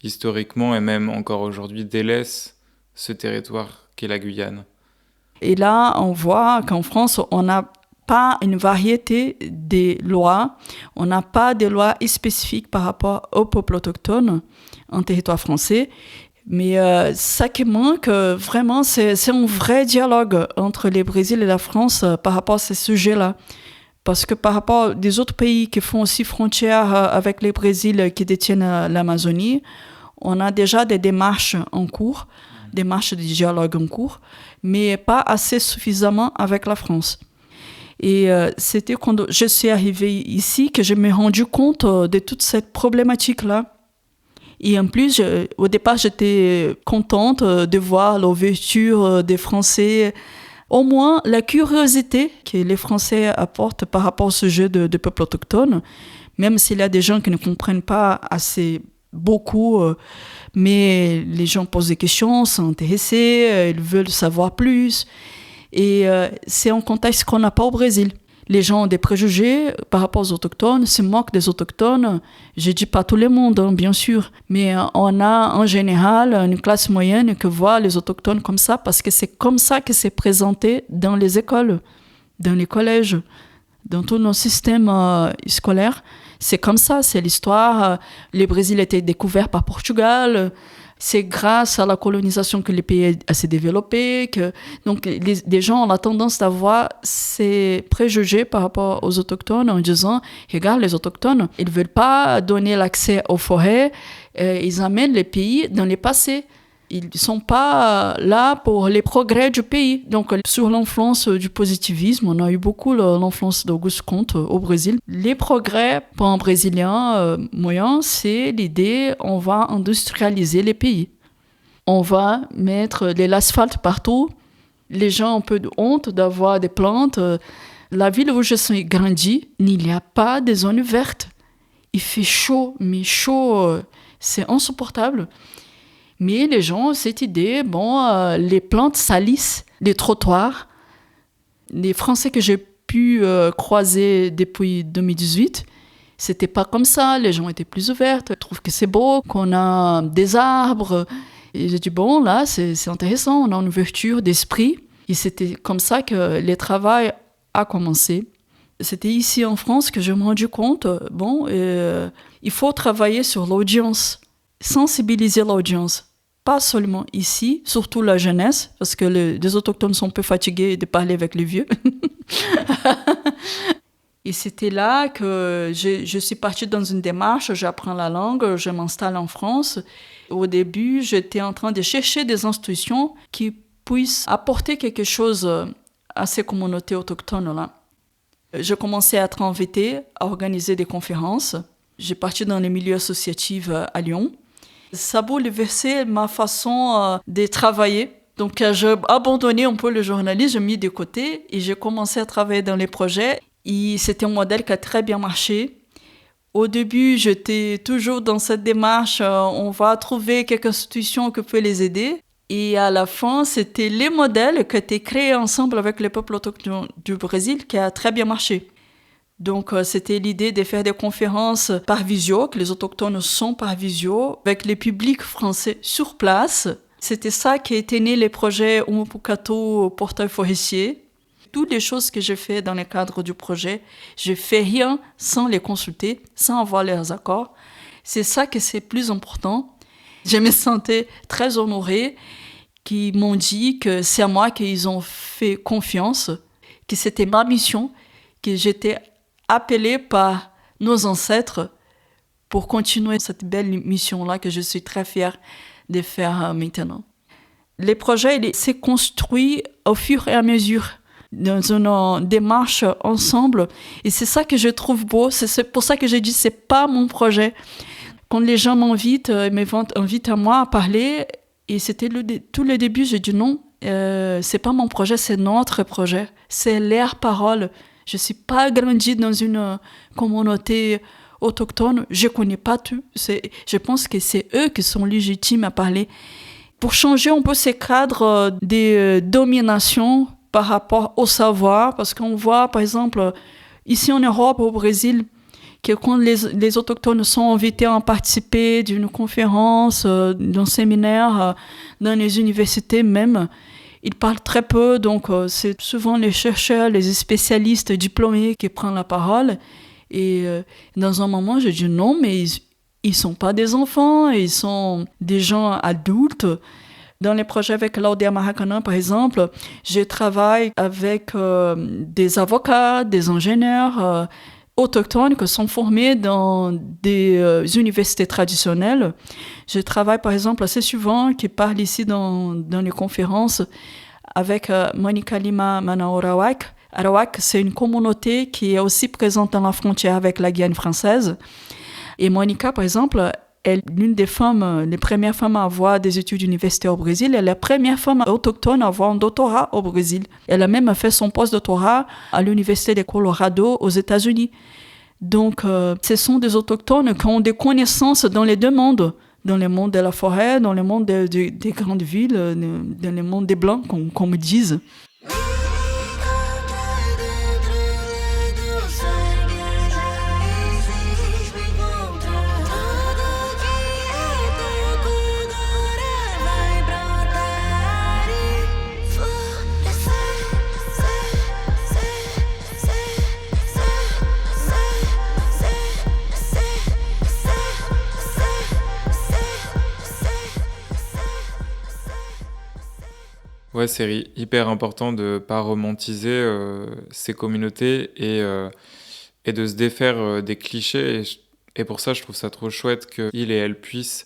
historiquement et même encore aujourd'hui, délaisse ce territoire qu'est la Guyane. Et là, on voit qu'en France, on n'a pas une variété de lois, on n'a pas de lois spécifiques par rapport aux peuples autochtones en territoire français, Mais ça qui manque, vraiment, c'est un vrai dialogue entre le Brésil et la France par rapport à ces sujets-là. Parce que par rapport aux autres pays qui font aussi frontière avec le Brésil, qui détiennent l'Amazonie, on a déjà des démarches en cours, des marches de dialogue en cours, mais pas assez suffisamment avec la France. Et c'était quand je suis arrivée ici que je me suis rendu compte de toute cette problématique-là. Et en plus, au départ, j'étais contente de voir l'ouverture des Français, au moins la curiosité que les Français apportent par rapport au sujet de peuples autochtones, même s'il y a des gens qui ne comprennent pas assez beaucoup, mais les gens posent des questions, sont intéressés, ils veulent savoir plus. Et c'est un contexte qu'on n'a pas au Brésil. Les gens ont des préjugés par rapport aux autochtones, se moquent des autochtones. Je ne dis pas tout le monde, hein, bien sûr, mais on a en général une classe moyenne qui voit les autochtones comme ça parce que c'est comme ça que c'est présenté dans les écoles, dans les collèges, dans tous nos systèmes scolaires. C'est comme ça, c'est l'histoire. Le Brésil a été découvert par Portugal. C'est grâce à la colonisation que le pays s'est développé. Donc, les gens ont la tendance d'avoir ces préjugés par rapport aux autochtones en disant, regarde, les autochtones, ils ne veulent pas donner l'accès aux forêts, ils amènent le pays dans le passé. Ils ne sont pas là pour les progrès du pays. Donc, sur l'influence du positivisme, on a eu beaucoup l'influence d'Auguste Comte au Brésil. Les progrès pour un Brésilien moyen, c'est l'idée, on va industrialiser les pays. On va mettre de l'asphalte partout. Les gens ont un peu de honte d'avoir des plantes. La ville où je suis grandi, il n'y a pas de zones vertes. Il fait chaud, mais chaud, c'est insupportable. Mais les gens ont cette idée, les plantes salissent les trottoirs. Les Français que j'ai pu croiser depuis 2018, c'était pas comme ça. Les gens étaient plus ouverts. Ils trouvent que c'est beau, qu'on a des arbres. Et j'ai dit, là, c'est intéressant. On a une ouverture d'esprit. Et c'était comme ça que le travail a commencé. C'était ici en France que je me suis rendu compte, il faut travailler sur l'audience, sensibiliser l'audience. Pas seulement ici, surtout la jeunesse, parce que les autochtones sont un peu fatigués de parler avec les vieux. Et c'était là que je suis partie dans une démarche, j'apprends la langue, je m'installe en France. Au début, j'étais en train de chercher des institutions qui puissent apporter quelque chose à ces communautés autochtones-là. J'ai commencé à être invitée à organiser des conférences. J'ai parti dans les milieux associatifs à Lyon. Ça a bouleversé ma façon de travailler. Donc, j'ai abandonné un peu le journalisme, j'ai mis de côté et j'ai commencé à travailler dans les projets. Et c'était un modèle qui a très bien marché. Au début, j'étais toujours dans cette démarche, on va trouver quelques institutions qui peuvent les aider. Et à la fin, c'était les modèles qui étaient créés ensemble avec les peuples autochtones du Brésil qui a très bien marché. Donc, c'était l'idée de faire des conférences par visio, que les autochtones sont par visio, avec les publics français sur place. C'était ça qui était né les projets Umupukato Portail Forestier. Toutes les choses que j'ai fait dans le cadre du projet, je fais rien sans les consulter, sans avoir leurs accords. C'est ça que c'est plus important. Je me sentais très honorée qu'ils m'ont dit que c'est à moi qu'ils ont fait confiance, que c'était ma mission, que j'étais appelée par nos ancêtres pour continuer cette belle mission-là que je suis très fière de faire maintenant. Les projets s'est construit au fur et à mesure, dans une démarche ensemble. Et c'est ça que je trouve beau. C'est pour ça que j'ai dit que ce n'est pas mon projet. Quand les gens m'invitent à moi à parler, et c'était tout le début, j'ai dit non, c'est pas mon projet, c'est notre projet. C'est leur parole. Je ne suis pas grandie dans une communauté autochtone. Je ne connais pas tout. Je pense que c'est eux qui sont légitimes à parler. Pour changer un peu ces cadres de domination par rapport au savoir, parce qu'on voit, par exemple, ici en Europe, au Brésil, que quand les autochtones sont invités à participer d'une conférence, d'un séminaire, dans les universités même, ils parlent très peu, donc c'est souvent les chercheurs, les spécialistes diplômés qui prennent la parole. Et dans un moment, je dis non, mais Ils ne sont pas des enfants, ils sont des gens adultes. Dans les projets avec l'Aldea Maracanã, par exemple, je travaille avec des avocats, des ingénieurs autochtones qui sont formés dans des universités traditionnelles. Je travaille, par exemple, assez souvent, qui parle ici dans les conférences, avec Monica Lima Manaorawak. Arawak, c'est une communauté qui est aussi présente dans la frontière avec la Guyane française. Et Monica, par exemple, elle est l'une des femmes, les premières femmes à avoir des études universitaires au Brésil. Elle est la première femme autochtone à avoir un doctorat au Brésil. Elle a même fait son post-doctorat à l'Université de Colorado aux États-Unis. Donc, ce sont des autochtones qui ont des connaissances dans les deux mondes. Dans le monde de la forêt, dans le monde des grandes villes, dans le monde des Blancs, comme ils disent. Ouais, c'est hyper important de ne pas romantiser ces communautés et de se défaire des clichés. Et pour ça, je trouve ça trop chouette qu'ils et elles puissent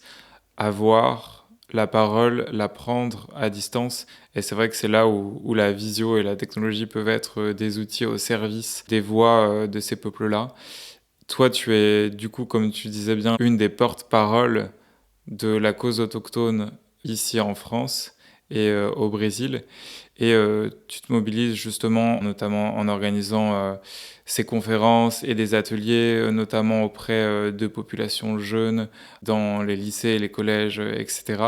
avoir la parole, la prendre à distance. Et c'est vrai que c'est là où la visio et la technologie peuvent être des outils au service des voix de ces peuples-là. Toi, tu es, du coup, comme tu disais bien, une des porte-paroles de la cause autochtone ici en France et au Brésil. Et tu te mobilises justement, notamment en organisant ces conférences et des ateliers, notamment auprès de populations jeunes, dans les lycées, les collèges, etc.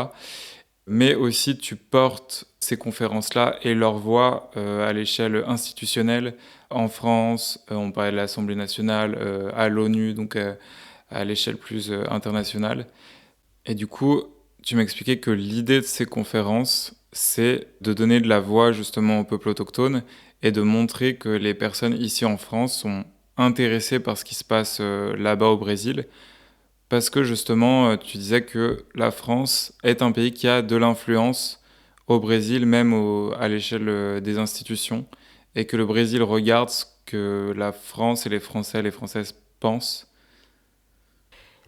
Mais aussi, tu portes ces conférences-là et leur voix à l'échelle institutionnelle, en France, on parlait de l'Assemblée nationale, à l'ONU, donc à l'échelle plus internationale. Et du coup, tu m'expliquais que l'idée de ces conférences, c'est de donner de la voix justement au peuple autochtone et de montrer que les personnes ici en France sont intéressées par ce qui se passe là-bas au Brésil. Parce que justement, tu disais que la France est un pays qui a de l'influence au Brésil, même à l'échelle des institutions, et que le Brésil regarde ce que la France et les Français et les Françaises pensent.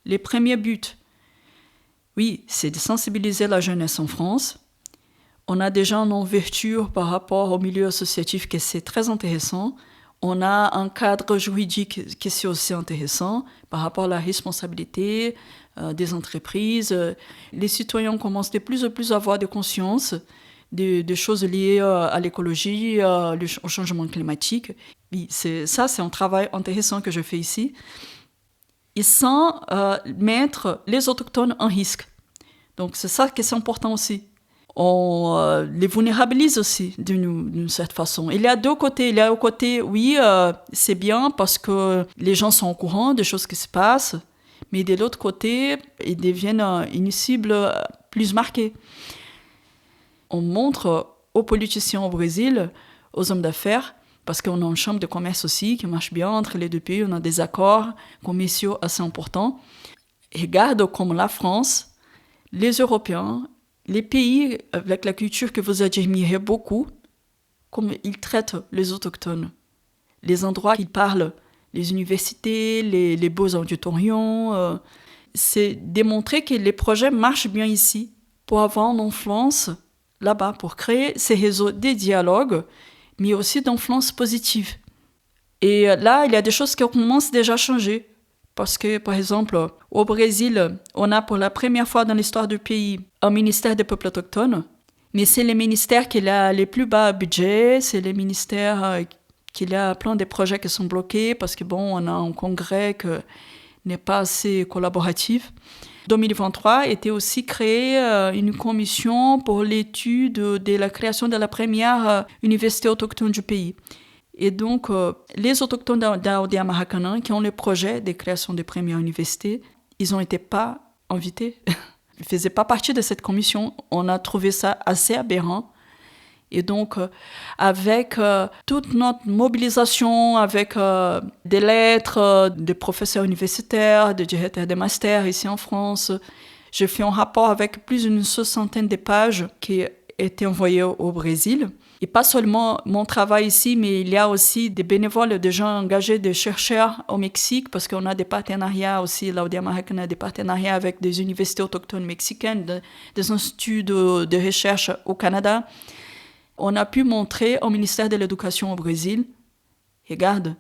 Les premiers buts, oui, c'est de sensibiliser la jeunesse en France. On a déjà une ouverture par rapport au milieu associatif qui c'est très intéressant. On a un cadre juridique qui c'est aussi intéressant par rapport à la responsabilité des entreprises. Les citoyens commencent de plus en plus à avoir de conscience des choses liées à l'écologie, au changement climatique. Oui, c'est un travail intéressant que je fais ici. Et sans mettre les autochtones en risque. Donc c'est ça qui est important aussi. On les vulnérabilise aussi d'une certaine façon. Il y a deux côtés. Il y a au côté, oui, c'est bien parce que les gens sont au courant des choses qui se passent, mais de l'autre côté, ils deviennent une cible plus marquée. On montre aux politiciens au Brésil, aux hommes d'affaires, parce qu'on a une chambre de commerce aussi qui marche bien entre les deux pays, on a des accords commerciaux assez importants. Regarde comme la France, les Européens, les pays avec la culture que vous admirez beaucoup, comme ils traitent les autochtones. Les endroits qu'ils parlent, les universités, les beaux auditoriums, c'est démontrer que les projets marchent bien ici pour avoir une influence là-bas, pour créer ces réseaux de dialogue, mais aussi d'influence positive. Et là, il y a des choses qui commencent déjà à changer. Parce que, par exemple, au Brésil, on a pour la première fois dans l'histoire du pays un ministère des peuples autochtones. Mais c'est les ministères qui ont les plus bas budgets, c'est les ministères qui ont plein de projets qui sont bloqués parce que, on a un congrès qui n'est pas assez collaboratif. 2023 était aussi créé une commission pour l'étude de la création de la première université autochtone du pays. Et donc, les autochtones d'Aldea Maracanã, qui ont le projet de création de première université, ils n'ont été pas invités. Ils ne faisaient pas partie de cette commission. On a trouvé ça assez aberrant. Et donc, avec toute notre mobilisation, avec des lettres des professeurs universitaires, des directeurs de master ici en France, j'ai fait un rapport avec plus d'une 60aine de pages qui étaient envoyées au Brésil. Et pas seulement mon travail ici, mais il y a aussi des bénévoles, des gens engagés, des chercheurs au Mexique, parce qu'on a des partenariats aussi, là, au Danemark, on a des partenariats avec des universités autochtones mexicaines, des instituts de recherche au Canada. On a pu montrer au ministère de l'Éducation au Brésil, regarde,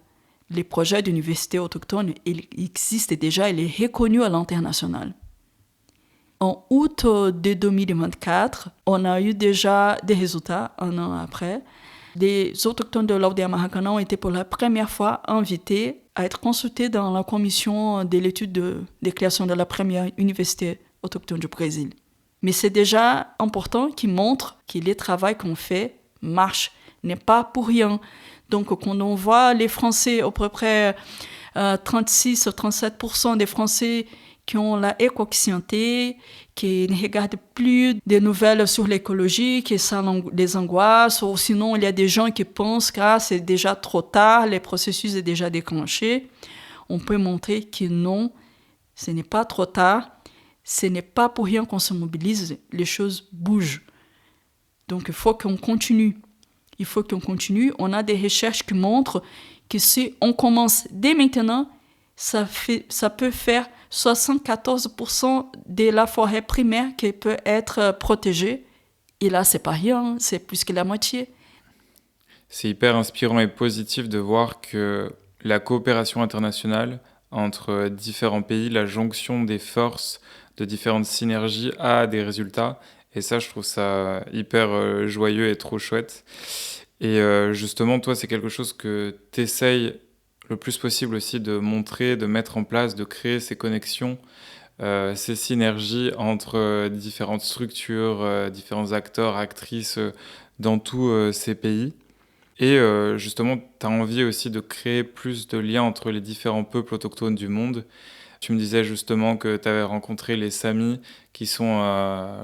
les projets d'universités autochtones, ils existent déjà, il est reconnu à l'international. En août de 2024, on a eu déjà des résultats, un an après. Des autochtones de l'Aldea Maracana ont été pour la première fois invités à être consultés dans la commission de l'étude de création de la première université autochtone du Brésil. Mais c'est déjà important qu'ils montrent que le travail qu'on fait marche, n'est pas pour rien. Donc quand on voit les Français, à peu près 36-37% des Français qui ont la éco-conscienté, qui ne regardent plus des nouvelles sur l'écologie, que ça les angoisse, ou sinon il y a des gens qui pensent que c'est déjà trop tard, le processus est déjà déclenché. On peut montrer que non, ce n'est pas trop tard, ce n'est pas pour rien qu'on se mobilise, les choses bougent. Donc il faut qu'on continue. On a des recherches qui montrent que si on commence dès maintenant, ça peut faire 74% de la forêt primaire qui peut être protégée. Et là, c'est pas rien, c'est plus que la moitié. C'est hyper inspirant et positif de voir que la coopération internationale entre différents pays, la jonction des forces de différentes synergies a des résultats. Et ça, je trouve ça hyper joyeux et trop chouette. Et justement, toi, c'est quelque chose que tu essayes le plus possible aussi de montrer, de mettre en place, de créer ces connexions, ces synergies entre différentes structures, différents acteurs, actrices dans tous ces pays. Et justement, tu as envie aussi de créer plus de liens entre les différents peuples autochtones du monde. Tu me disais justement que tu avais rencontré les Samis, qui sont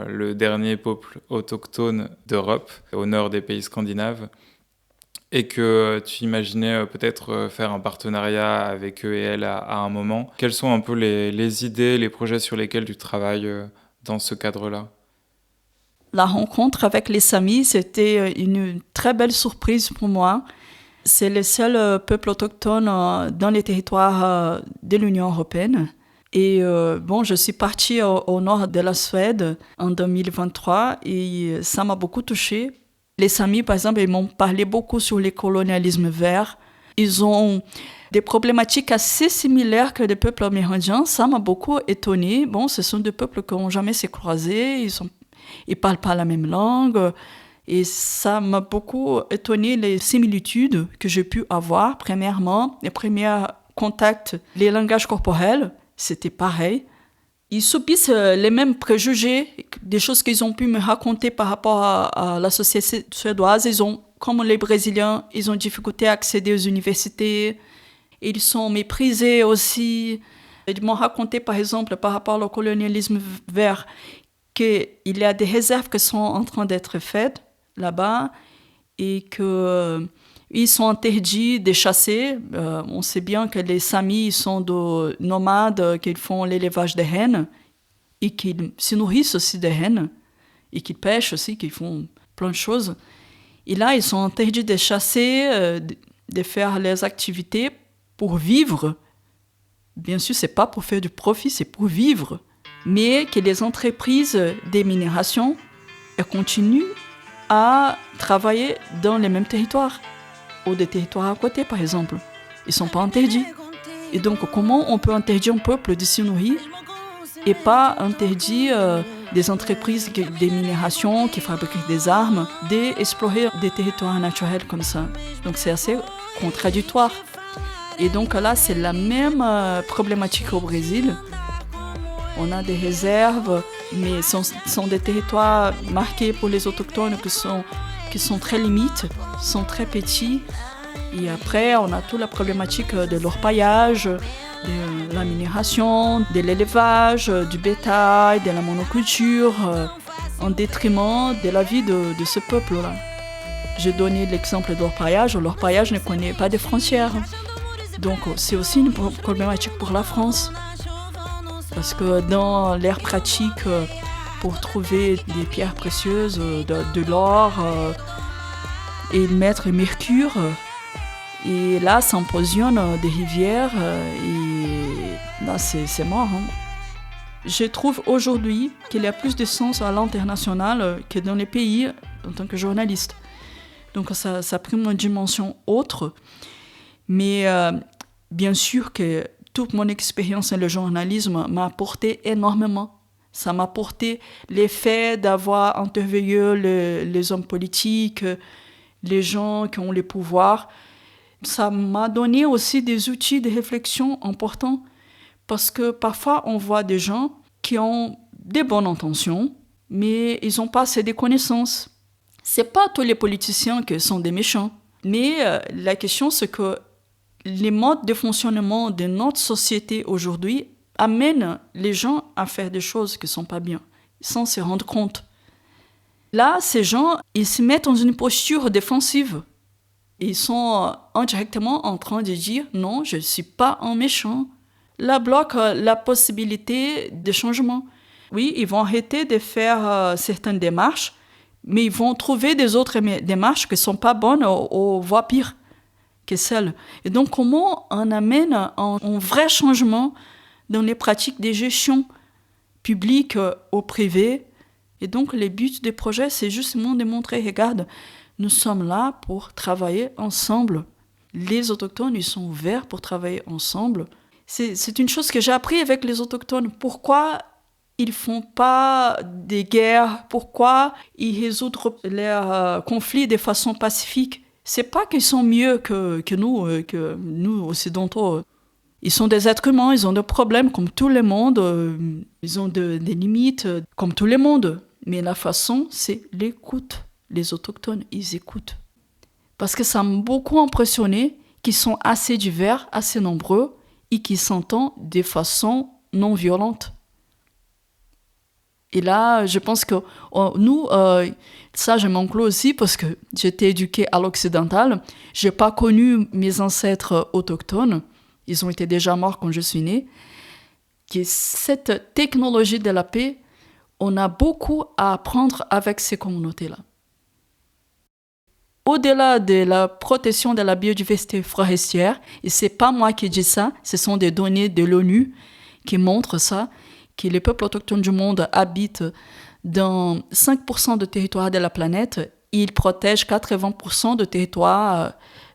le dernier peuple autochtone d'Europe, au nord des pays scandinaves, et que tu imaginais peut-être faire un partenariat avec eux et elles à un moment. Quelles sont un peu les idées, les projets sur lesquels tu travailles dans ce cadre-là ? La rencontre avec les Samis, c'était une très belle surprise pour moi. C'est le seul peuple autochtone dans les territoires de l'Union européenne. Et je suis partie au nord de la Suède en 2023 et ça m'a beaucoup touchée. Les Samis, par exemple, ils m'ont parlé beaucoup sur le colonialisme vert. Ils ont des problématiques assez similaires que les peuples amérindiens. Ça m'a beaucoup étonnée. Bon, ce sont des peuples qui n'ont jamais se croisés. Ils ne parlent pas la même langue. Et ça m'a beaucoup étonné les similitudes que j'ai pu avoir. Premièrement, les premiers contacts, les langages corporels, c'était pareil. Ils subissent les mêmes préjugés, des choses qu'ils ont pu me raconter par rapport à la société suédoise. Comme les Brésiliens, ils ont difficulté à accéder aux universités. Ils sont méprisés aussi. Ils m'ont raconté, par exemple, par rapport au colonialisme vert, qu'il y a des réserves qui sont en train d'être faites là-bas et qu'ils sont interdits de chasser. On sait bien que les Samis sont des nomades, qu'ils font l'élevage des rennes et qu'ils se nourrissent aussi des rennes et qu'ils pêchent aussi, qu'ils font plein de choses. Et là, ils sont interdits de chasser, de faire les activités pour vivre. Bien sûr, ce n'est pas pour faire du profit, c'est pour vivre. Mais que les entreprises de minération continuent à travailler dans les mêmes territoires, ou des territoires à côté, par exemple. Ils ne sont pas interdits. Et donc, comment on peut interdire un peuple de se nourrir et pas interdire des entreprises de minération qui fabriquent des armes, d'explorer des territoires naturels comme ça. Donc, c'est assez contradictoire. Et donc là, c'est la même problématique au Brésil. On a des réserves, mais ce sont des territoires marqués pour les autochtones qui sont très limites, sont très petits. Et après, on a toute la problématique de l'orpaillage, de la minération, de l'élevage, du bétail, de la monoculture, en détriment de la vie de ce peuple-là. J'ai donné l'exemple de l'orpaillage. L'orpaillage ne connaît pas de frontières. Donc c'est aussi une problématique pour la France. Parce que dans l'ère pratique, pour trouver des pierres précieuses, de l'or, et mettre le mercure, et là symposionnent des rivières, et là c'est mort. Je trouve aujourd'hui qu'il y a plus de sens à l'international que dans les pays en tant que journaliste. Donc ça a pris une dimension autre. Mais bien sûr que toute mon expérience dans le journalisme m'a apporté énormément. Ça m'a apporté l'effet d'avoir interviewé les hommes politiques, les gens qui ont les pouvoirs. Ça m'a donné aussi des outils de réflexion importants. Parce que parfois, on voit des gens qui ont des bonnes intentions, mais ils n'ont pas assez de connaissances. Ce n'est pas tous les politiciens qui sont des méchants. Mais la question, c'est que les modes de fonctionnement de notre société aujourd'hui amènent les gens à faire des choses qui ne sont pas bien, sans se rendre compte. Là, ces gens, ils se mettent dans une posture défensive. Ils sont indirectement en train de dire « Non, je ne suis pas un méchant ». Là bloque la possibilité de changement. Oui, ils vont arrêter de faire certaines démarches, mais ils vont trouver des autres démarches qui ne sont pas bonnes ou voire pires que celles. Et donc, comment on amène un vrai changement dans les pratiques de gestion publique ou privée? Et donc, le but des projets, c'est justement de montrer, regarde, nous sommes là pour travailler ensemble. Les autochtones, ils sont ouverts pour travailler ensemble. C'est une chose que j'ai appris avec les autochtones. Pourquoi ils ne font pas des guerres? Pourquoi ils résolvent leurs conflits de façon pacifique? C'est pas qu'ils sont mieux que nous occidentaux. Ils sont des êtres humains, ils ont des problèmes comme tout le monde. Ils ont des limites comme tout le monde. Mais la façon, c'est l'écoute. Les autochtones, ils écoutent. Parce que ça m'a beaucoup impressionné qu'ils sont assez divers, assez nombreux, et qui s'entendent de façon non violente. Et là, je pense que nous, ça je m'inclus aussi parce que j'étais éduquée à l'occidental. Je n'ai pas connu mes ancêtres autochtones. Ils ont été déjà morts quand je suis née. Que cette technologie de la paix, on a beaucoup à apprendre avec ces communautés-là. Au-delà de la protection de la biodiversité forestière, et ce n'est pas moi qui dis ça, ce sont des données de l'ONU qui montrent ça, que les peuples autochtones du monde habitent dans 5% de territoire de la planète et ils protègent 80% de territoires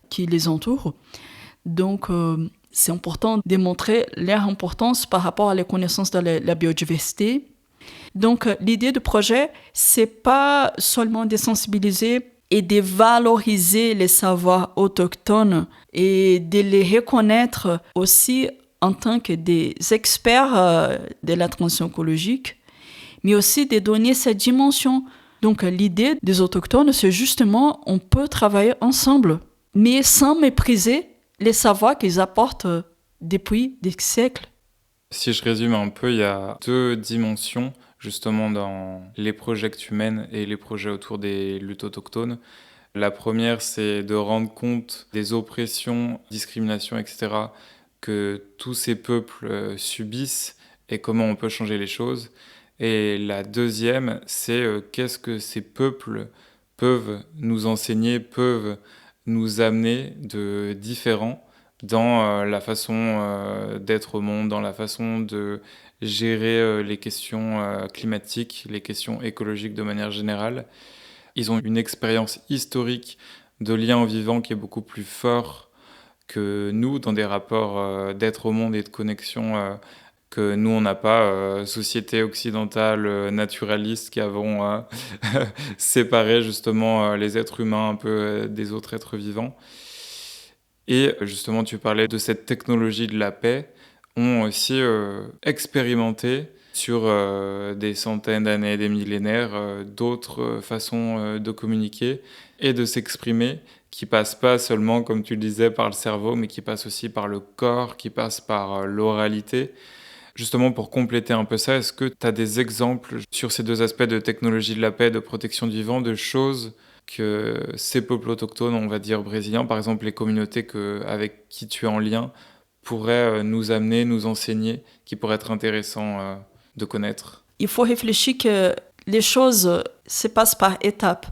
qui les entourent. Donc, c'est important de montrer leur importance par rapport à la connaissance de la biodiversité. Donc, l'idée du projet, ce n'est pas seulement de sensibiliser et de valoriser les savoirs autochtones et de les reconnaître aussi en tant que des experts de la transition écologique, mais aussi de donner cette dimension. Donc l'idée des autochtones, c'est justement on peut travailler ensemble, mais sans mépriser les savoirs qu'ils apportent depuis des siècles. Si je résume un peu, il y a deux dimensions justement dans les projets que tu mènes et les projets autour des luttes autochtones. La première, c'est de rendre compte des oppressions, discriminations, etc., que tous ces peuples subissent et comment on peut changer les choses. Et la deuxième, c'est qu'est-ce que ces peuples peuvent nous enseigner, peuvent nous amener de différents dans la façon d'être au monde, dans la façon de gérer les questions climatiques, les questions écologiques de manière générale. Ils ont une expérience historique de lien au vivant qui est beaucoup plus fort que nous, dans des rapports d'être au monde et de connexion que nous, on n'a pas. Société occidentale naturaliste qui avons séparé justement les êtres humains un peu des autres êtres vivants. Et justement, tu parlais de cette technologie de la paix, ont aussi expérimenté sur des centaines d'années, des millénaires, d'autres façons de communiquer et de s'exprimer qui passent pas seulement, comme tu le disais, par le cerveau, mais qui passent aussi par le corps, qui passent par l'oralité. Justement, pour compléter un peu ça, est-ce que tu as des exemples sur ces deux aspects de technologie de la paix, de protection du vivant, de choses que ces peuples autochtones, on va dire brésiliens, par exemple les communautés avec qui tu es en lien, pourraient nous amener, nous enseigner, qui pourraient être intéressants de connaître? Il faut réfléchir que les choses se passent par étapes.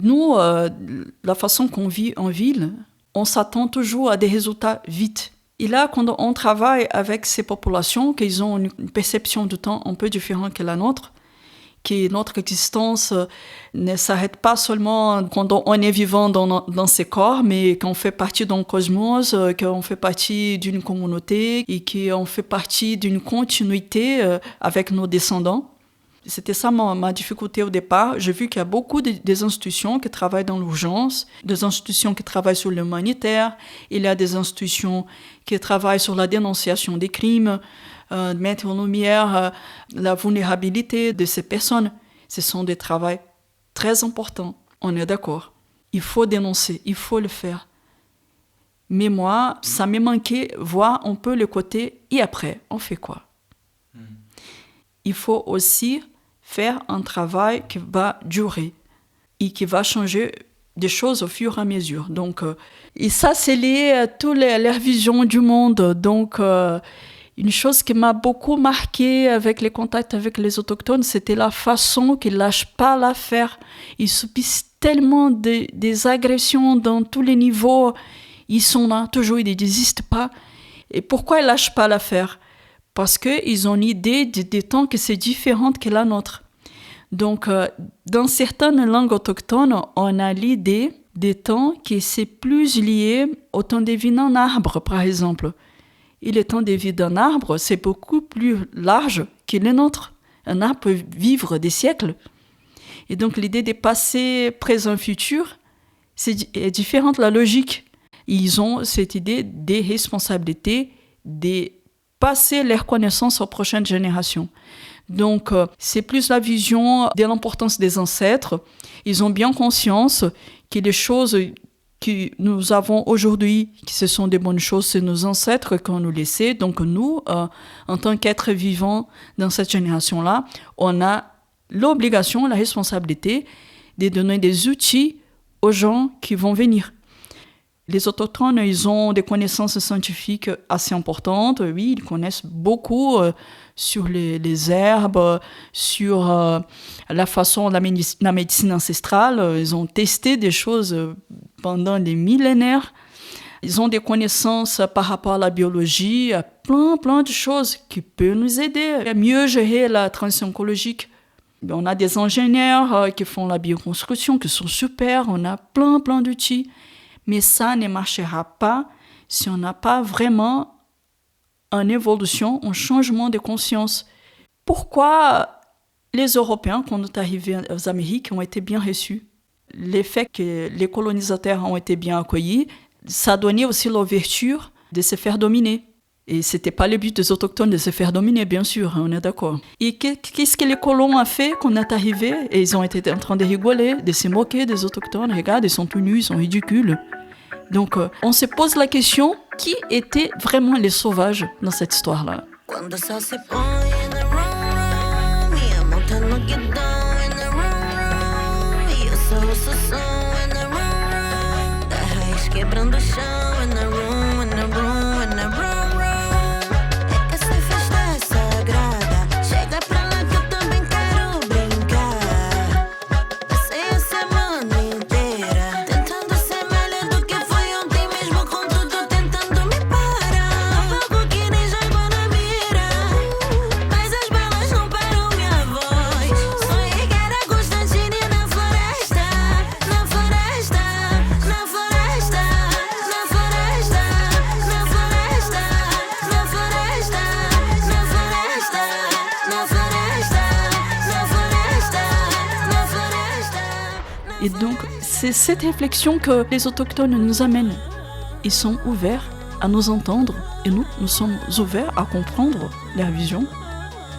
Nous, la façon qu'on vit en ville, on s'attend toujours à des résultats vite. Et là, quand on travaille avec ces populations, qu'ils ont une perception du temps un peu différente que la nôtre, que notre existence ne s'arrête pas seulement quand on est vivant dans ces corps, mais qu'on fait partie d'un cosmos, qu'on fait partie d'une communauté et qu'on fait partie d'une continuité avec nos descendants. C'était ça ma difficulté au départ. J'ai vu qu'il y a beaucoup des institutions qui travaillent dans l'urgence, des institutions qui travaillent sur l'humanitaire, il y a des institutions qui travaillent sur la dénonciation des crimes, mettre en lumière la vulnérabilité de ces personnes. Ce sont des travaux très importants, on est d'accord. Il faut dénoncer, il faut le faire. Mais moi, ça me manquait voir un peu le côté « et après, on fait quoi ?» Il faut aussi faire un travail qui va durer et qui va changer des choses au fur et à mesure. Donc, et ça, c'est lié à toutes les visions du monde. Donc, une chose qui m'a beaucoup marquée avec les contacts avec les autochtones, c'était la façon qu'ils ne lâchent pas l'affaire. Ils subissent tellement des agressions dans tous les niveaux. Ils sont là, toujours, ils ne désistent pas. Et pourquoi ils ne lâchent pas l'affaire? Parce qu'ils ont une idée des temps que c'est différent que la nôtre. Donc, dans certaines langues autochtones, on a l'idée des temps que c'est plus lié au temps de vie d'un arbre, par exemple. Et le temps de vie d'un arbre, c'est beaucoup plus large que le nôtre. Un arbre peut vivre des siècles. Et donc, l'idée de passé, présent, futur, est différente de la logique. Ils ont cette idée des responsabilités, de passer leurs connaissances aux prochaines générations. Donc, c'est plus la vision de l'importance des ancêtres. Ils ont bien conscience que les choses que nous avons aujourd'hui, que ce sont des bonnes choses, c'est nos ancêtres qui ont nous laissé. Donc, nous, en tant qu'êtres vivants dans cette génération-là, on a l'obligation, la responsabilité de donner des outils aux gens qui vont venir. Les autochtones, ils ont des connaissances scientifiques assez importantes. Oui, ils connaissent beaucoup sur les herbes, sur la façon de la médecine ancestrale. Ils ont testé des choses pendant des millénaires. Ils ont des connaissances par rapport à la biologie, à plein de choses qui peuvent nous aider à mieux gérer la transition écologique. On a des ingénieurs qui font la bioconstruction, qui sont super. On a plein d'outils. Mais ça ne marchera pas si on n'a pas vraiment une évolution, un changement de conscience. Pourquoi les Européens, quand ils sont arrivés aux Amériques, ont été bien reçus? Le fait que les colonisateurs ont été bien accueillis, ça donnait aussi l'ouverture de se faire dominer. Et ce n'était pas le but des autochtones de se faire dominer, bien sûr, on est d'accord. Et qu'est-ce que les colons ont fait quand on est arrivé? Et ils ont été en train de rigoler, de se moquer des autochtones. Regarde, ils sont tout nus, ils sont ridicules. Donc, on se pose la question, qui étaient vraiment les sauvages dans cette histoire-là? Et donc, c'est cette réflexion que les autochtones nous amènent. Ils sont ouverts à nous entendre et nous sommes ouverts à comprendre leur vision.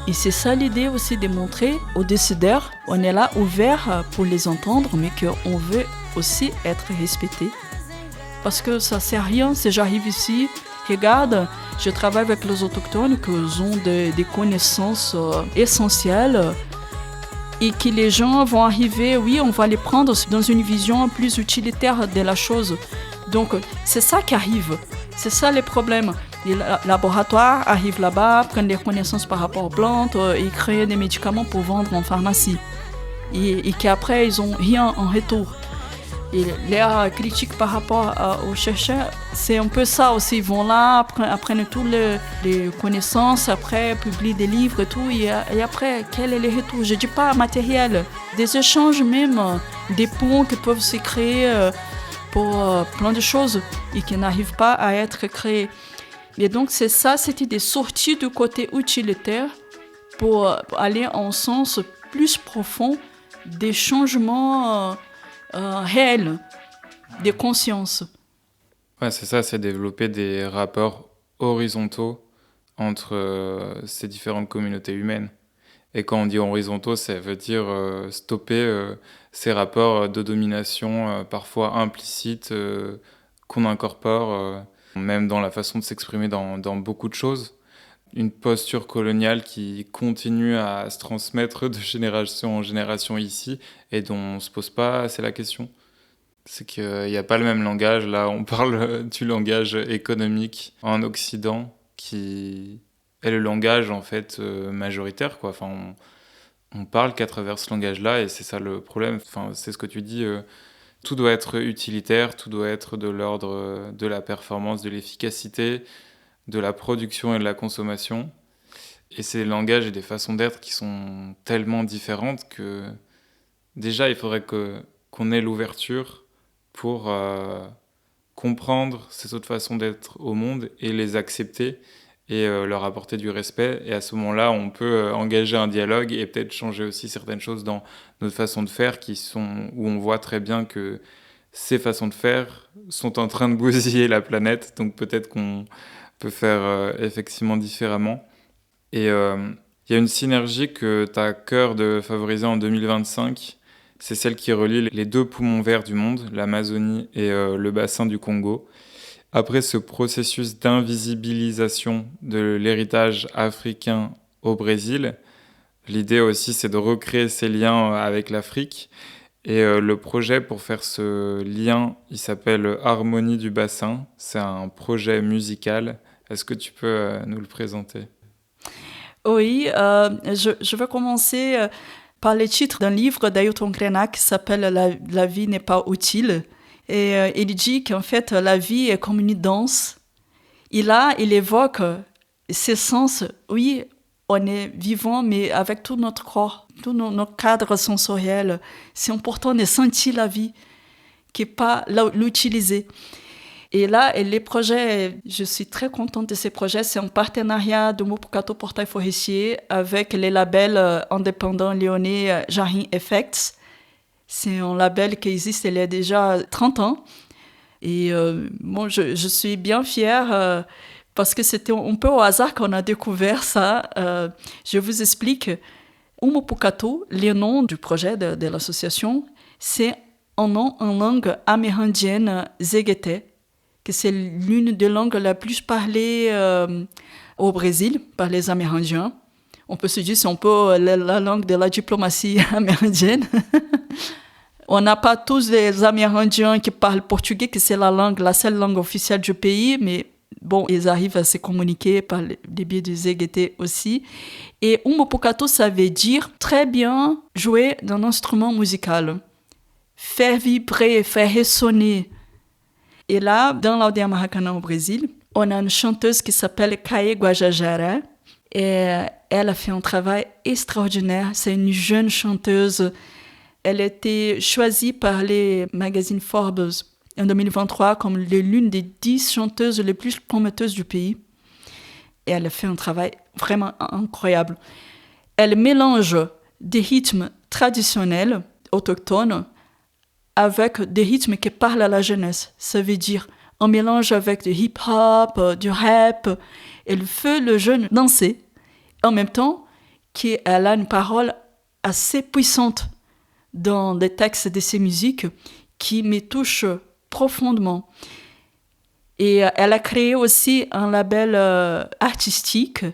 Et c'est ça l'idée aussi de montrer aux décideurs, on est là ouvert pour les entendre, mais qu'on veut aussi être respecté. Parce que ça ne sert à rien si j'arrive ici, regarde, je travaille avec les autochtones qui ont des connaissances essentielles. et que les gens vont arriver, oui, on va les prendre dans une vision plus utilitaire de la chose. Donc, c'est ça qui arrive. C'est ça les problèmes. Les laboratoires arrivent là-bas, prennent des connaissances par rapport aux plantes et créent des médicaments pour vendre en pharmacie. Et qu'après, ils n'ont rien en retour. Et les critiques par rapport aux chercheurs, c'est un peu ça aussi. Ils vont là, apprennent toutes les connaissances, après publient des livres et tout. Et après, quel est le retour? Je ne dis pas matériel, des échanges même, des ponts qui peuvent se créer pour plein de choses et qui n'arrivent pas à être créés. Et donc, c'est ça, c'était des sorties du côté utilitaire pour aller en sens plus profond des changements réels, des consciences. Ouais, c'est ça, c'est développer des rapports horizontaux entre ces différentes communautés humaines. Et quand on dit horizontaux, ça veut dire stopper ces rapports de domination parfois implicites qu'on incorpore même dans la façon de s'exprimer dans beaucoup de choses. Une posture coloniale qui continue à se transmettre de génération en génération ici et dont on ne se pose pas assez la question. C'est qu'il n'y a pas le même langage. Là, on parle du langage économique en Occident qui est le langage en fait majoritaire, quoi. Enfin, on parle qu'à travers ce langage-là et c'est ça le problème. Enfin, c'est ce que tu dis. Tout doit être utilitaire, tout doit être de l'ordre de la performance, de l'efficacité, de la production et de la consommation. Et ces langages et des façons d'être qui sont tellement différentes que déjà, il faudrait qu'on ait l'ouverture pour comprendre ces autres façons d'être au monde et les accepter et leur apporter du respect. Et à ce moment-là, on peut engager un dialogue et peut-être changer aussi certaines choses dans notre façon de faire où on voit très bien que ces façons de faire sont en train de bousiller la planète. Donc peut-être qu'on peut faire effectivement différemment. Et il y a une synergie que tu as à cœur de favoriser en 2025. C'est celle qui relie les deux poumons verts du monde, l'Amazonie et le bassin du Congo. Après ce processus d'invisibilisation de l'héritage africain au Brésil, l'idée aussi c'est de recréer ces liens avec l'Afrique. Et le projet pour faire ce lien, il s'appelle Harmonie du bassin. C'est un projet musical. Est-ce que tu peux nous le présenter ? Oui, je vais commencer par le titre d'un livre d'Ailton Krenak qui s'appelle « La vie n'est pas utile ». Et il dit qu'en fait, la vie est comme une danse. Et là, il évoque ces sens. Oui, on est vivant, mais avec tout notre corps, tout notre cadre sensoriel. C'est important de sentir la vie, qui n'est pas l'utiliser. Et là, les projets, je suis très contente de ces projets. C'est un partenariat de Mopukato Portail Forestier avec les labels indépendants lyonnais Jarin Effects. C'est un label qui existe il y a déjà 30 ans. Et bon, je suis bien fière parce que c'était un peu au hasard qu'on a découvert ça. Je vous explique. Mopukato, le nom du projet de l'association, c'est un nom en langue amérindienne Zegete, que c'est l'une des langues la plus parlée au Brésil par les Amérindiens. On peut se dire que c'est un peu la langue de la diplomatie amérindienne. On n'a pas tous des Amérindiens qui parlent portugais, que c'est la seule langue officielle du pays, mais bon, ils arrivent à se communiquer par le biais du Zegete aussi. Et Mopukato, ça veut dire très bien jouer d'un instrument musical, faire vibrer, faire résonner. Et là, dans l'Aldeia Maracana au Brésil, on a une chanteuse qui s'appelle Kaye Guajajara. Et elle a fait un travail extraordinaire. C'est une jeune chanteuse. Elle a été choisie par les magazines Forbes en 2023 comme l'une des 10 chanteuses les plus prometteuses du pays. Et elle a fait un travail vraiment incroyable. Elle mélange des rythmes traditionnels, autochtones, avec des rythmes qui parlent à la jeunesse. Ça veut dire un mélange avec du hip-hop, du rap. Elle fait le jeune danser. En même temps, qu'elle a une parole assez puissante dans les textes de ses musiques qui me touchent profondément. Et elle a créé aussi un label artistique,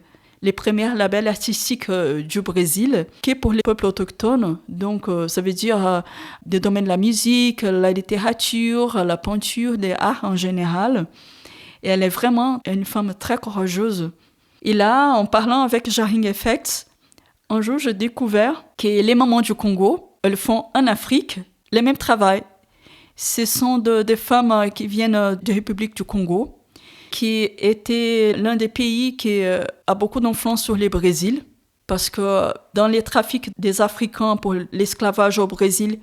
les premiers labels artistiques du Brésil, qui est pour les peuples autochtones. Donc, ça veut dire des domaines de la musique, la littérature, la peinture, des arts en général. Et elle est vraiment une femme très courageuse. Et là, en parlant avec Jaring Effects, un jour, j'ai découvert que les mamans du Congo, elles font en Afrique le même travail. Ce sont des femmes qui viennent de la République du Congo, qui était l'un des pays qui a beaucoup d'influence sur le Brésil, parce que dans les trafics des Africains pour l'esclavage au Brésil,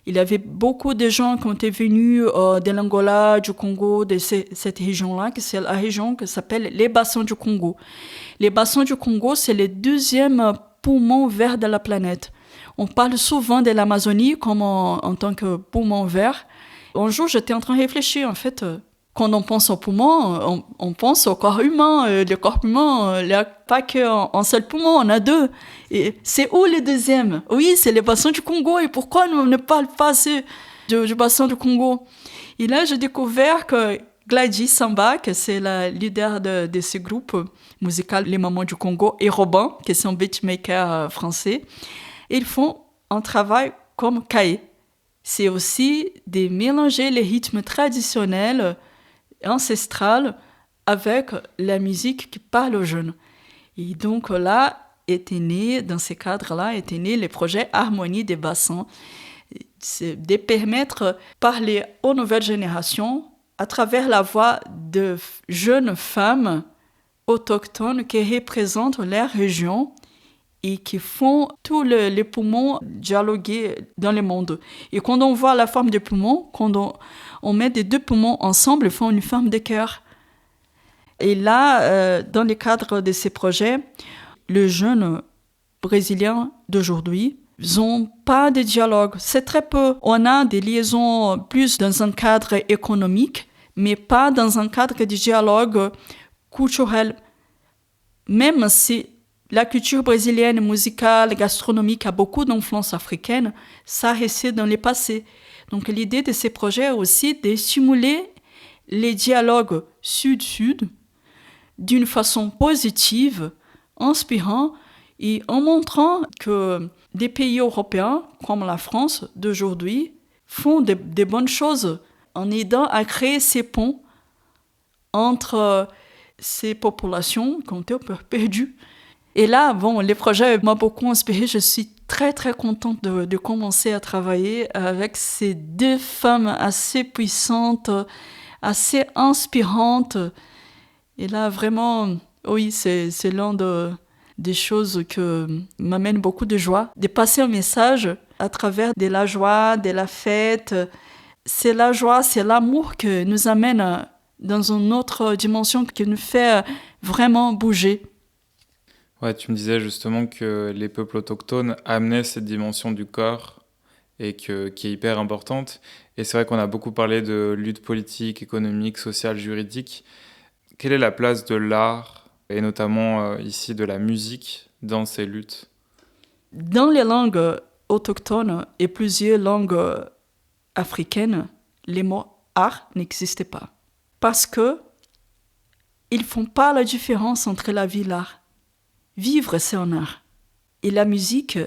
il y avait beaucoup de gens qui étaient venus de l'Angola, du Congo, de cette région-là, que c'est la région qui s'appelle les bassins du Congo. Les bassins du Congo, c'est le deuxième poumon vert de la planète. On parle souvent de l'Amazonie comme en tant que poumon vert. Un jour, j'étais en train de réfléchir, en fait, quand on pense au poumon, on pense au corps humain. Le corps humain, il n'y a pas qu'un seul poumon, on a deux. Et c'est où le deuxième? Oui, c'est le bassin du Congo. Et pourquoi on ne parle pas assez du bassin du Congo? Et là, j'ai découvert que Gladys Samba, que c'est la leader de ce groupe musical Les Mamans du Congo, et Robin, qui est un beatmaker français, ils font un travail comme Kaé. C'est aussi de mélanger les rythmes traditionnels ancestrale avec la musique qui parle aux jeunes. Et donc là, dans ces cadres-là, était né le projet Harmonie des bassins. C'est de permettre parler aux nouvelles générations à travers la voix de jeunes femmes autochtones qui représentent leur région et qui font tous les poumons dialoguer dans le monde. Et quand on voit la forme des poumons, quand on met les deux poumons ensemble, ils font une forme de cœur. Et là, dans le cadre de ces projets, les jeunes Brésiliens d'aujourd'hui, ils n'ont pas de dialogue. C'est très peu. On a des liaisons plus dans un cadre économique, mais pas dans un cadre de dialogue culturel. Même si la culture brésilienne, musicale, gastronomique a beaucoup d'influence africaine, ça reste dans le passé. Donc l'idée de ces projets est aussi de stimuler les dialogues sud-sud d'une façon positive, inspirant et en montrant que des pays européens comme la France d'aujourd'hui font de bonnes choses en aidant à créer ces ponts entre ces populations qui ont été un peu perdues. Et là, les projets m'ont beaucoup inspiré. Je suis très, très contente de commencer à travailler avec ces deux femmes assez puissantes, assez inspirantes. Et là, vraiment, oui, c'est l'un des choses qui m'amène beaucoup de joie. De passer un message à travers de la joie, de la fête. C'est la joie, c'est l'amour qui nous amène dans une autre dimension qui nous fait vraiment bouger. Ouais, tu me disais justement que les peuples autochtones amenaient cette dimension du corps et qui est hyper importante. Et c'est vrai qu'on a beaucoup parlé de lutte politique, économique, sociale, juridique. Quelle est la place de l'art, et notamment ici de la musique, dans ces luttes? Dans les langues autochtones et plusieurs langues africaines, les mots « art » n'existaient pas. Parce qu'ils ne font pas la différence entre la vie et l'art. Vivre, c'est un art. Et la musique,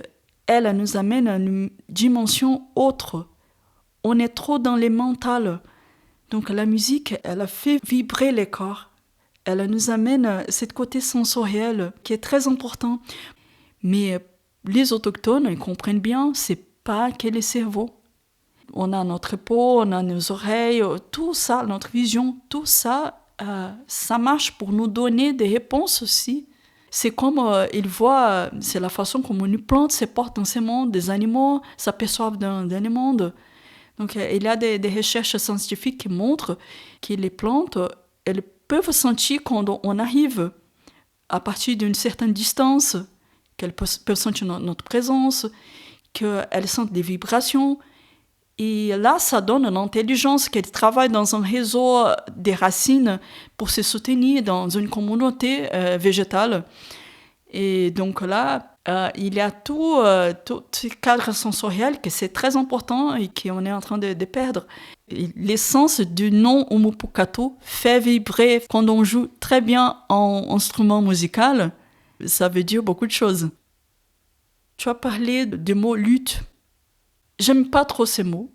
elle nous amène à une dimension autre. On est trop dans les mentales. Donc la musique, elle a fait vibrer les corps. Elle nous amène à ce côté sensoriel qui est très important. Mais les autochtones, ils comprennent bien, c'est pas que le cerveau. On a notre peau, on a nos oreilles, tout ça, notre vision, tout ça, ça marche pour nous donner des réponses aussi. C'est comme ils voient, c'est la façon comme une plante se porte dans ce monde, des animaux s'aperçoivent dans le monde. Donc il y a des recherches scientifiques qui montrent que les plantes, elles peuvent sentir quand on arrive à partir d'une certaine distance, qu'elles peuvent sentir notre présence, qu'elles sentent des vibrations. Et là, ça donne une intelligence qu'elle travaille dans un réseau des racines pour se soutenir dans une communauté végétale. Et donc là, il y a tout ce cadre sensoriel que c'est très important et qu'on est en train de perdre. Et l'essence du nom Umupukato fait vibrer quand on joue très bien en instrument musical. Ça veut dire beaucoup de choses. Tu as parlé du mot lutte. J'aime pas trop ces mots.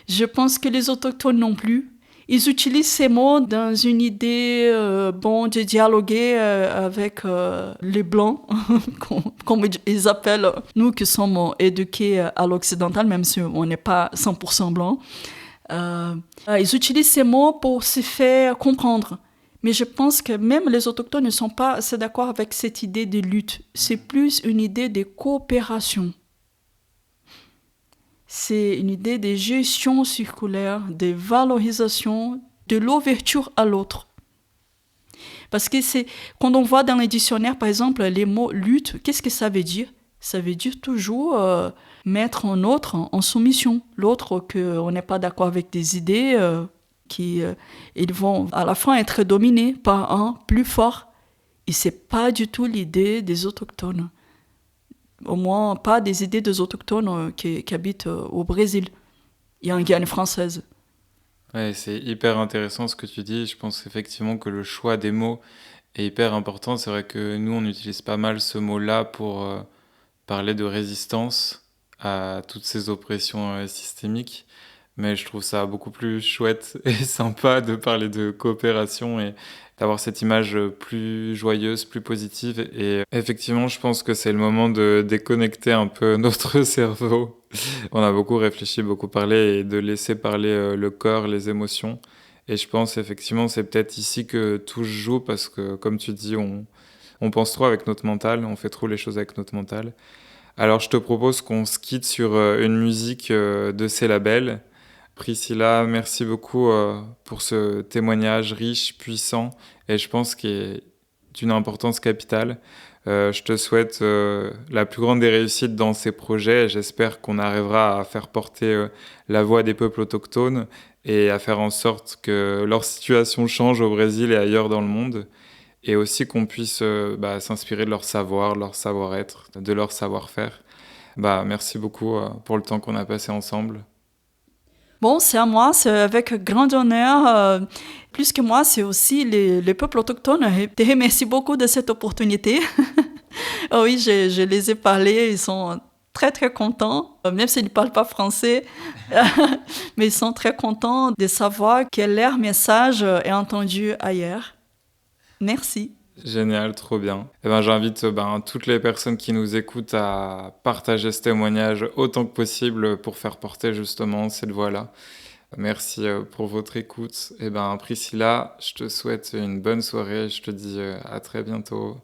Je pense que les autochtones non plus. Ils utilisent ces mots dans une idée de dialoguer avec les Blancs, comme ils appellent, nous qui sommes éduqués à l'occidental, même si on n'est pas 100% blancs. Ils utilisent ces mots pour se faire comprendre. Mais je pense que même les autochtones ne sont pas assez d'accord avec cette idée de lutte. C'est plus une idée de coopération. C'est une idée de gestion circulaire, de valorisation, de l'ouverture à l'autre. Parce que quand on voit dans les dictionnaires, par exemple, les mots « lutte », qu'est-ce que ça veut dire ? Ça veut dire toujours mettre un autre en soumission. L'autre, qu'on n'est pas d'accord avec des idées, ils vont à la fin être dominés par un plus fort. Et ce n'est pas du tout l'idée des autochtones. Au moins, pas des idées des autochtones qui habitent au Brésil et en Guyane française. Ouais, c'est hyper intéressant ce que tu dis. Je pense effectivement que le choix des mots est hyper important. C'est vrai que nous, on utilise pas mal ce mot-là pour parler de résistance à toutes ces oppressions systémiques. Mais je trouve ça beaucoup plus chouette et sympa de parler de coopération et d'avoir cette image plus joyeuse, plus positive. Et effectivement, je pense que c'est le moment de déconnecter un peu notre cerveau. On a beaucoup réfléchi, beaucoup parlé, et de laisser parler le corps, les émotions. Et je pense effectivement, c'est peut-être ici que tout se joue, parce que, comme tu dis, on pense trop avec notre mental, on fait trop les choses avec notre mental. Alors je te propose qu'on se quitte sur une musique de ces labels. Priscilla, merci beaucoup pour ce témoignage riche, puissant, et je pense qu'il est d'une importance capitale. Je te souhaite la plus grande des réussites dans ces projets, et j'espère qu'on arrivera à faire porter la voix des peuples autochtones et à faire en sorte que leur situation change au Brésil et ailleurs dans le monde, et aussi qu'on puisse s'inspirer de leur savoir, de leur savoir-être, de leur savoir-faire. Merci beaucoup pour le temps qu'on a passé ensemble. Bon, c'est à moi, c'est avec grand honneur. Plus que moi, c'est aussi les peuples autochtones. Je te remercie beaucoup de cette opportunité. Oui, je les ai parlé, ils sont très très contents, même s'ils ne parlent pas français, mais ils sont très contents de savoir que leur message est entendu ailleurs. Merci. Génial, trop bien. J'invite toutes les personnes qui nous écoutent à partager ce témoignage autant que possible pour faire porter justement cette voix-là. Merci pour votre écoute. Priscilla, je te souhaite une bonne soirée. Je te dis à très bientôt.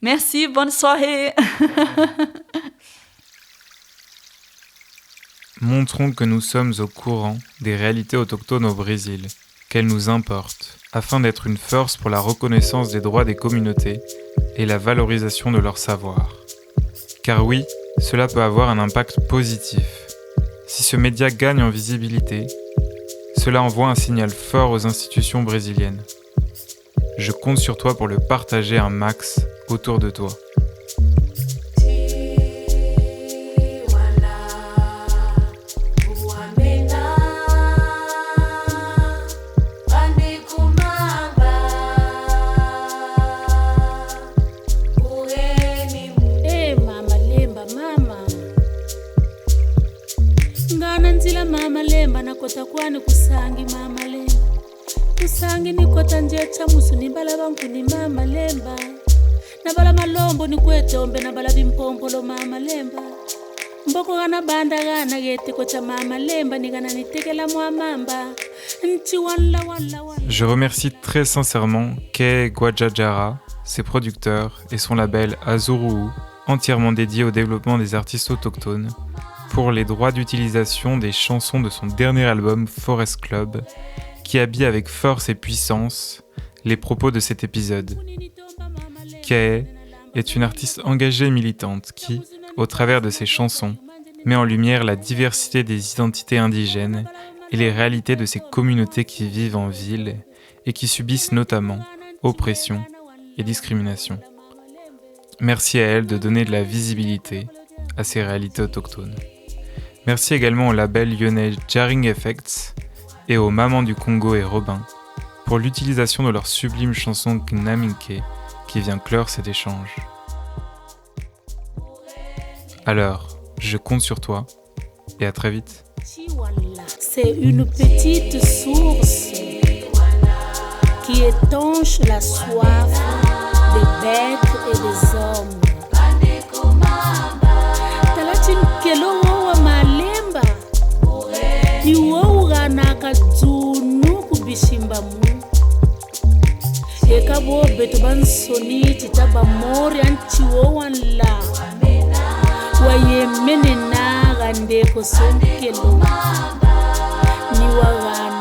Merci, bonne soirée. Montrons que nous sommes au courant des réalités autochtones au Brésil, qu'elles nous importent, afin d'être une force pour la reconnaissance des droits des communautés et la valorisation de leur savoir. Car oui, cela peut avoir un impact positif. Si ce média gagne en visibilité, cela envoie un signal fort aux institutions brésiliennes. Je compte sur toi pour le partager un max autour de toi. Mama lemba nakota kwani kusangi mama lemba kusangi nikota nje chamusu nimbala banku ni mama lemba nabala malombo ni kwetombe nabala bimpompolo mama lemba mboko gana banda gana gete kocha mama lemba ni gana nitekela mwa mamba nti walla. Je remercie très sincèrement Kay Guajajara, ses producteurs et son label Azuruu, entièrement dédié au développement des artistes autochtones, pour les droits d'utilisation des chansons de son dernier album Forest Club, qui habille avec force et puissance les propos de cet épisode. Kay est une artiste engagée et militante qui, au travers de ses chansons, met en lumière la diversité des identités indigènes et les réalités de ces communautés qui vivent en ville et qui subissent notamment oppression et discrimination. Merci à elle de donner de la visibilité à ces réalités autochtones. Merci également au label lyonnais Jarring Effects et aux Mamans du Congo et Robin pour l'utilisation de leur sublime chanson Gnaminke qui vient clore cet échange. Alors, je compte sur toi et à très vite. C'est une petite source qui étanche la soif des bêtes et des hommes. Talatin kelo wa malemba ni woga nakadzunu kubishimba mu ekabo beto bansoni titaba mori antiwo wanla waye menena gande ko sonkelo ni waga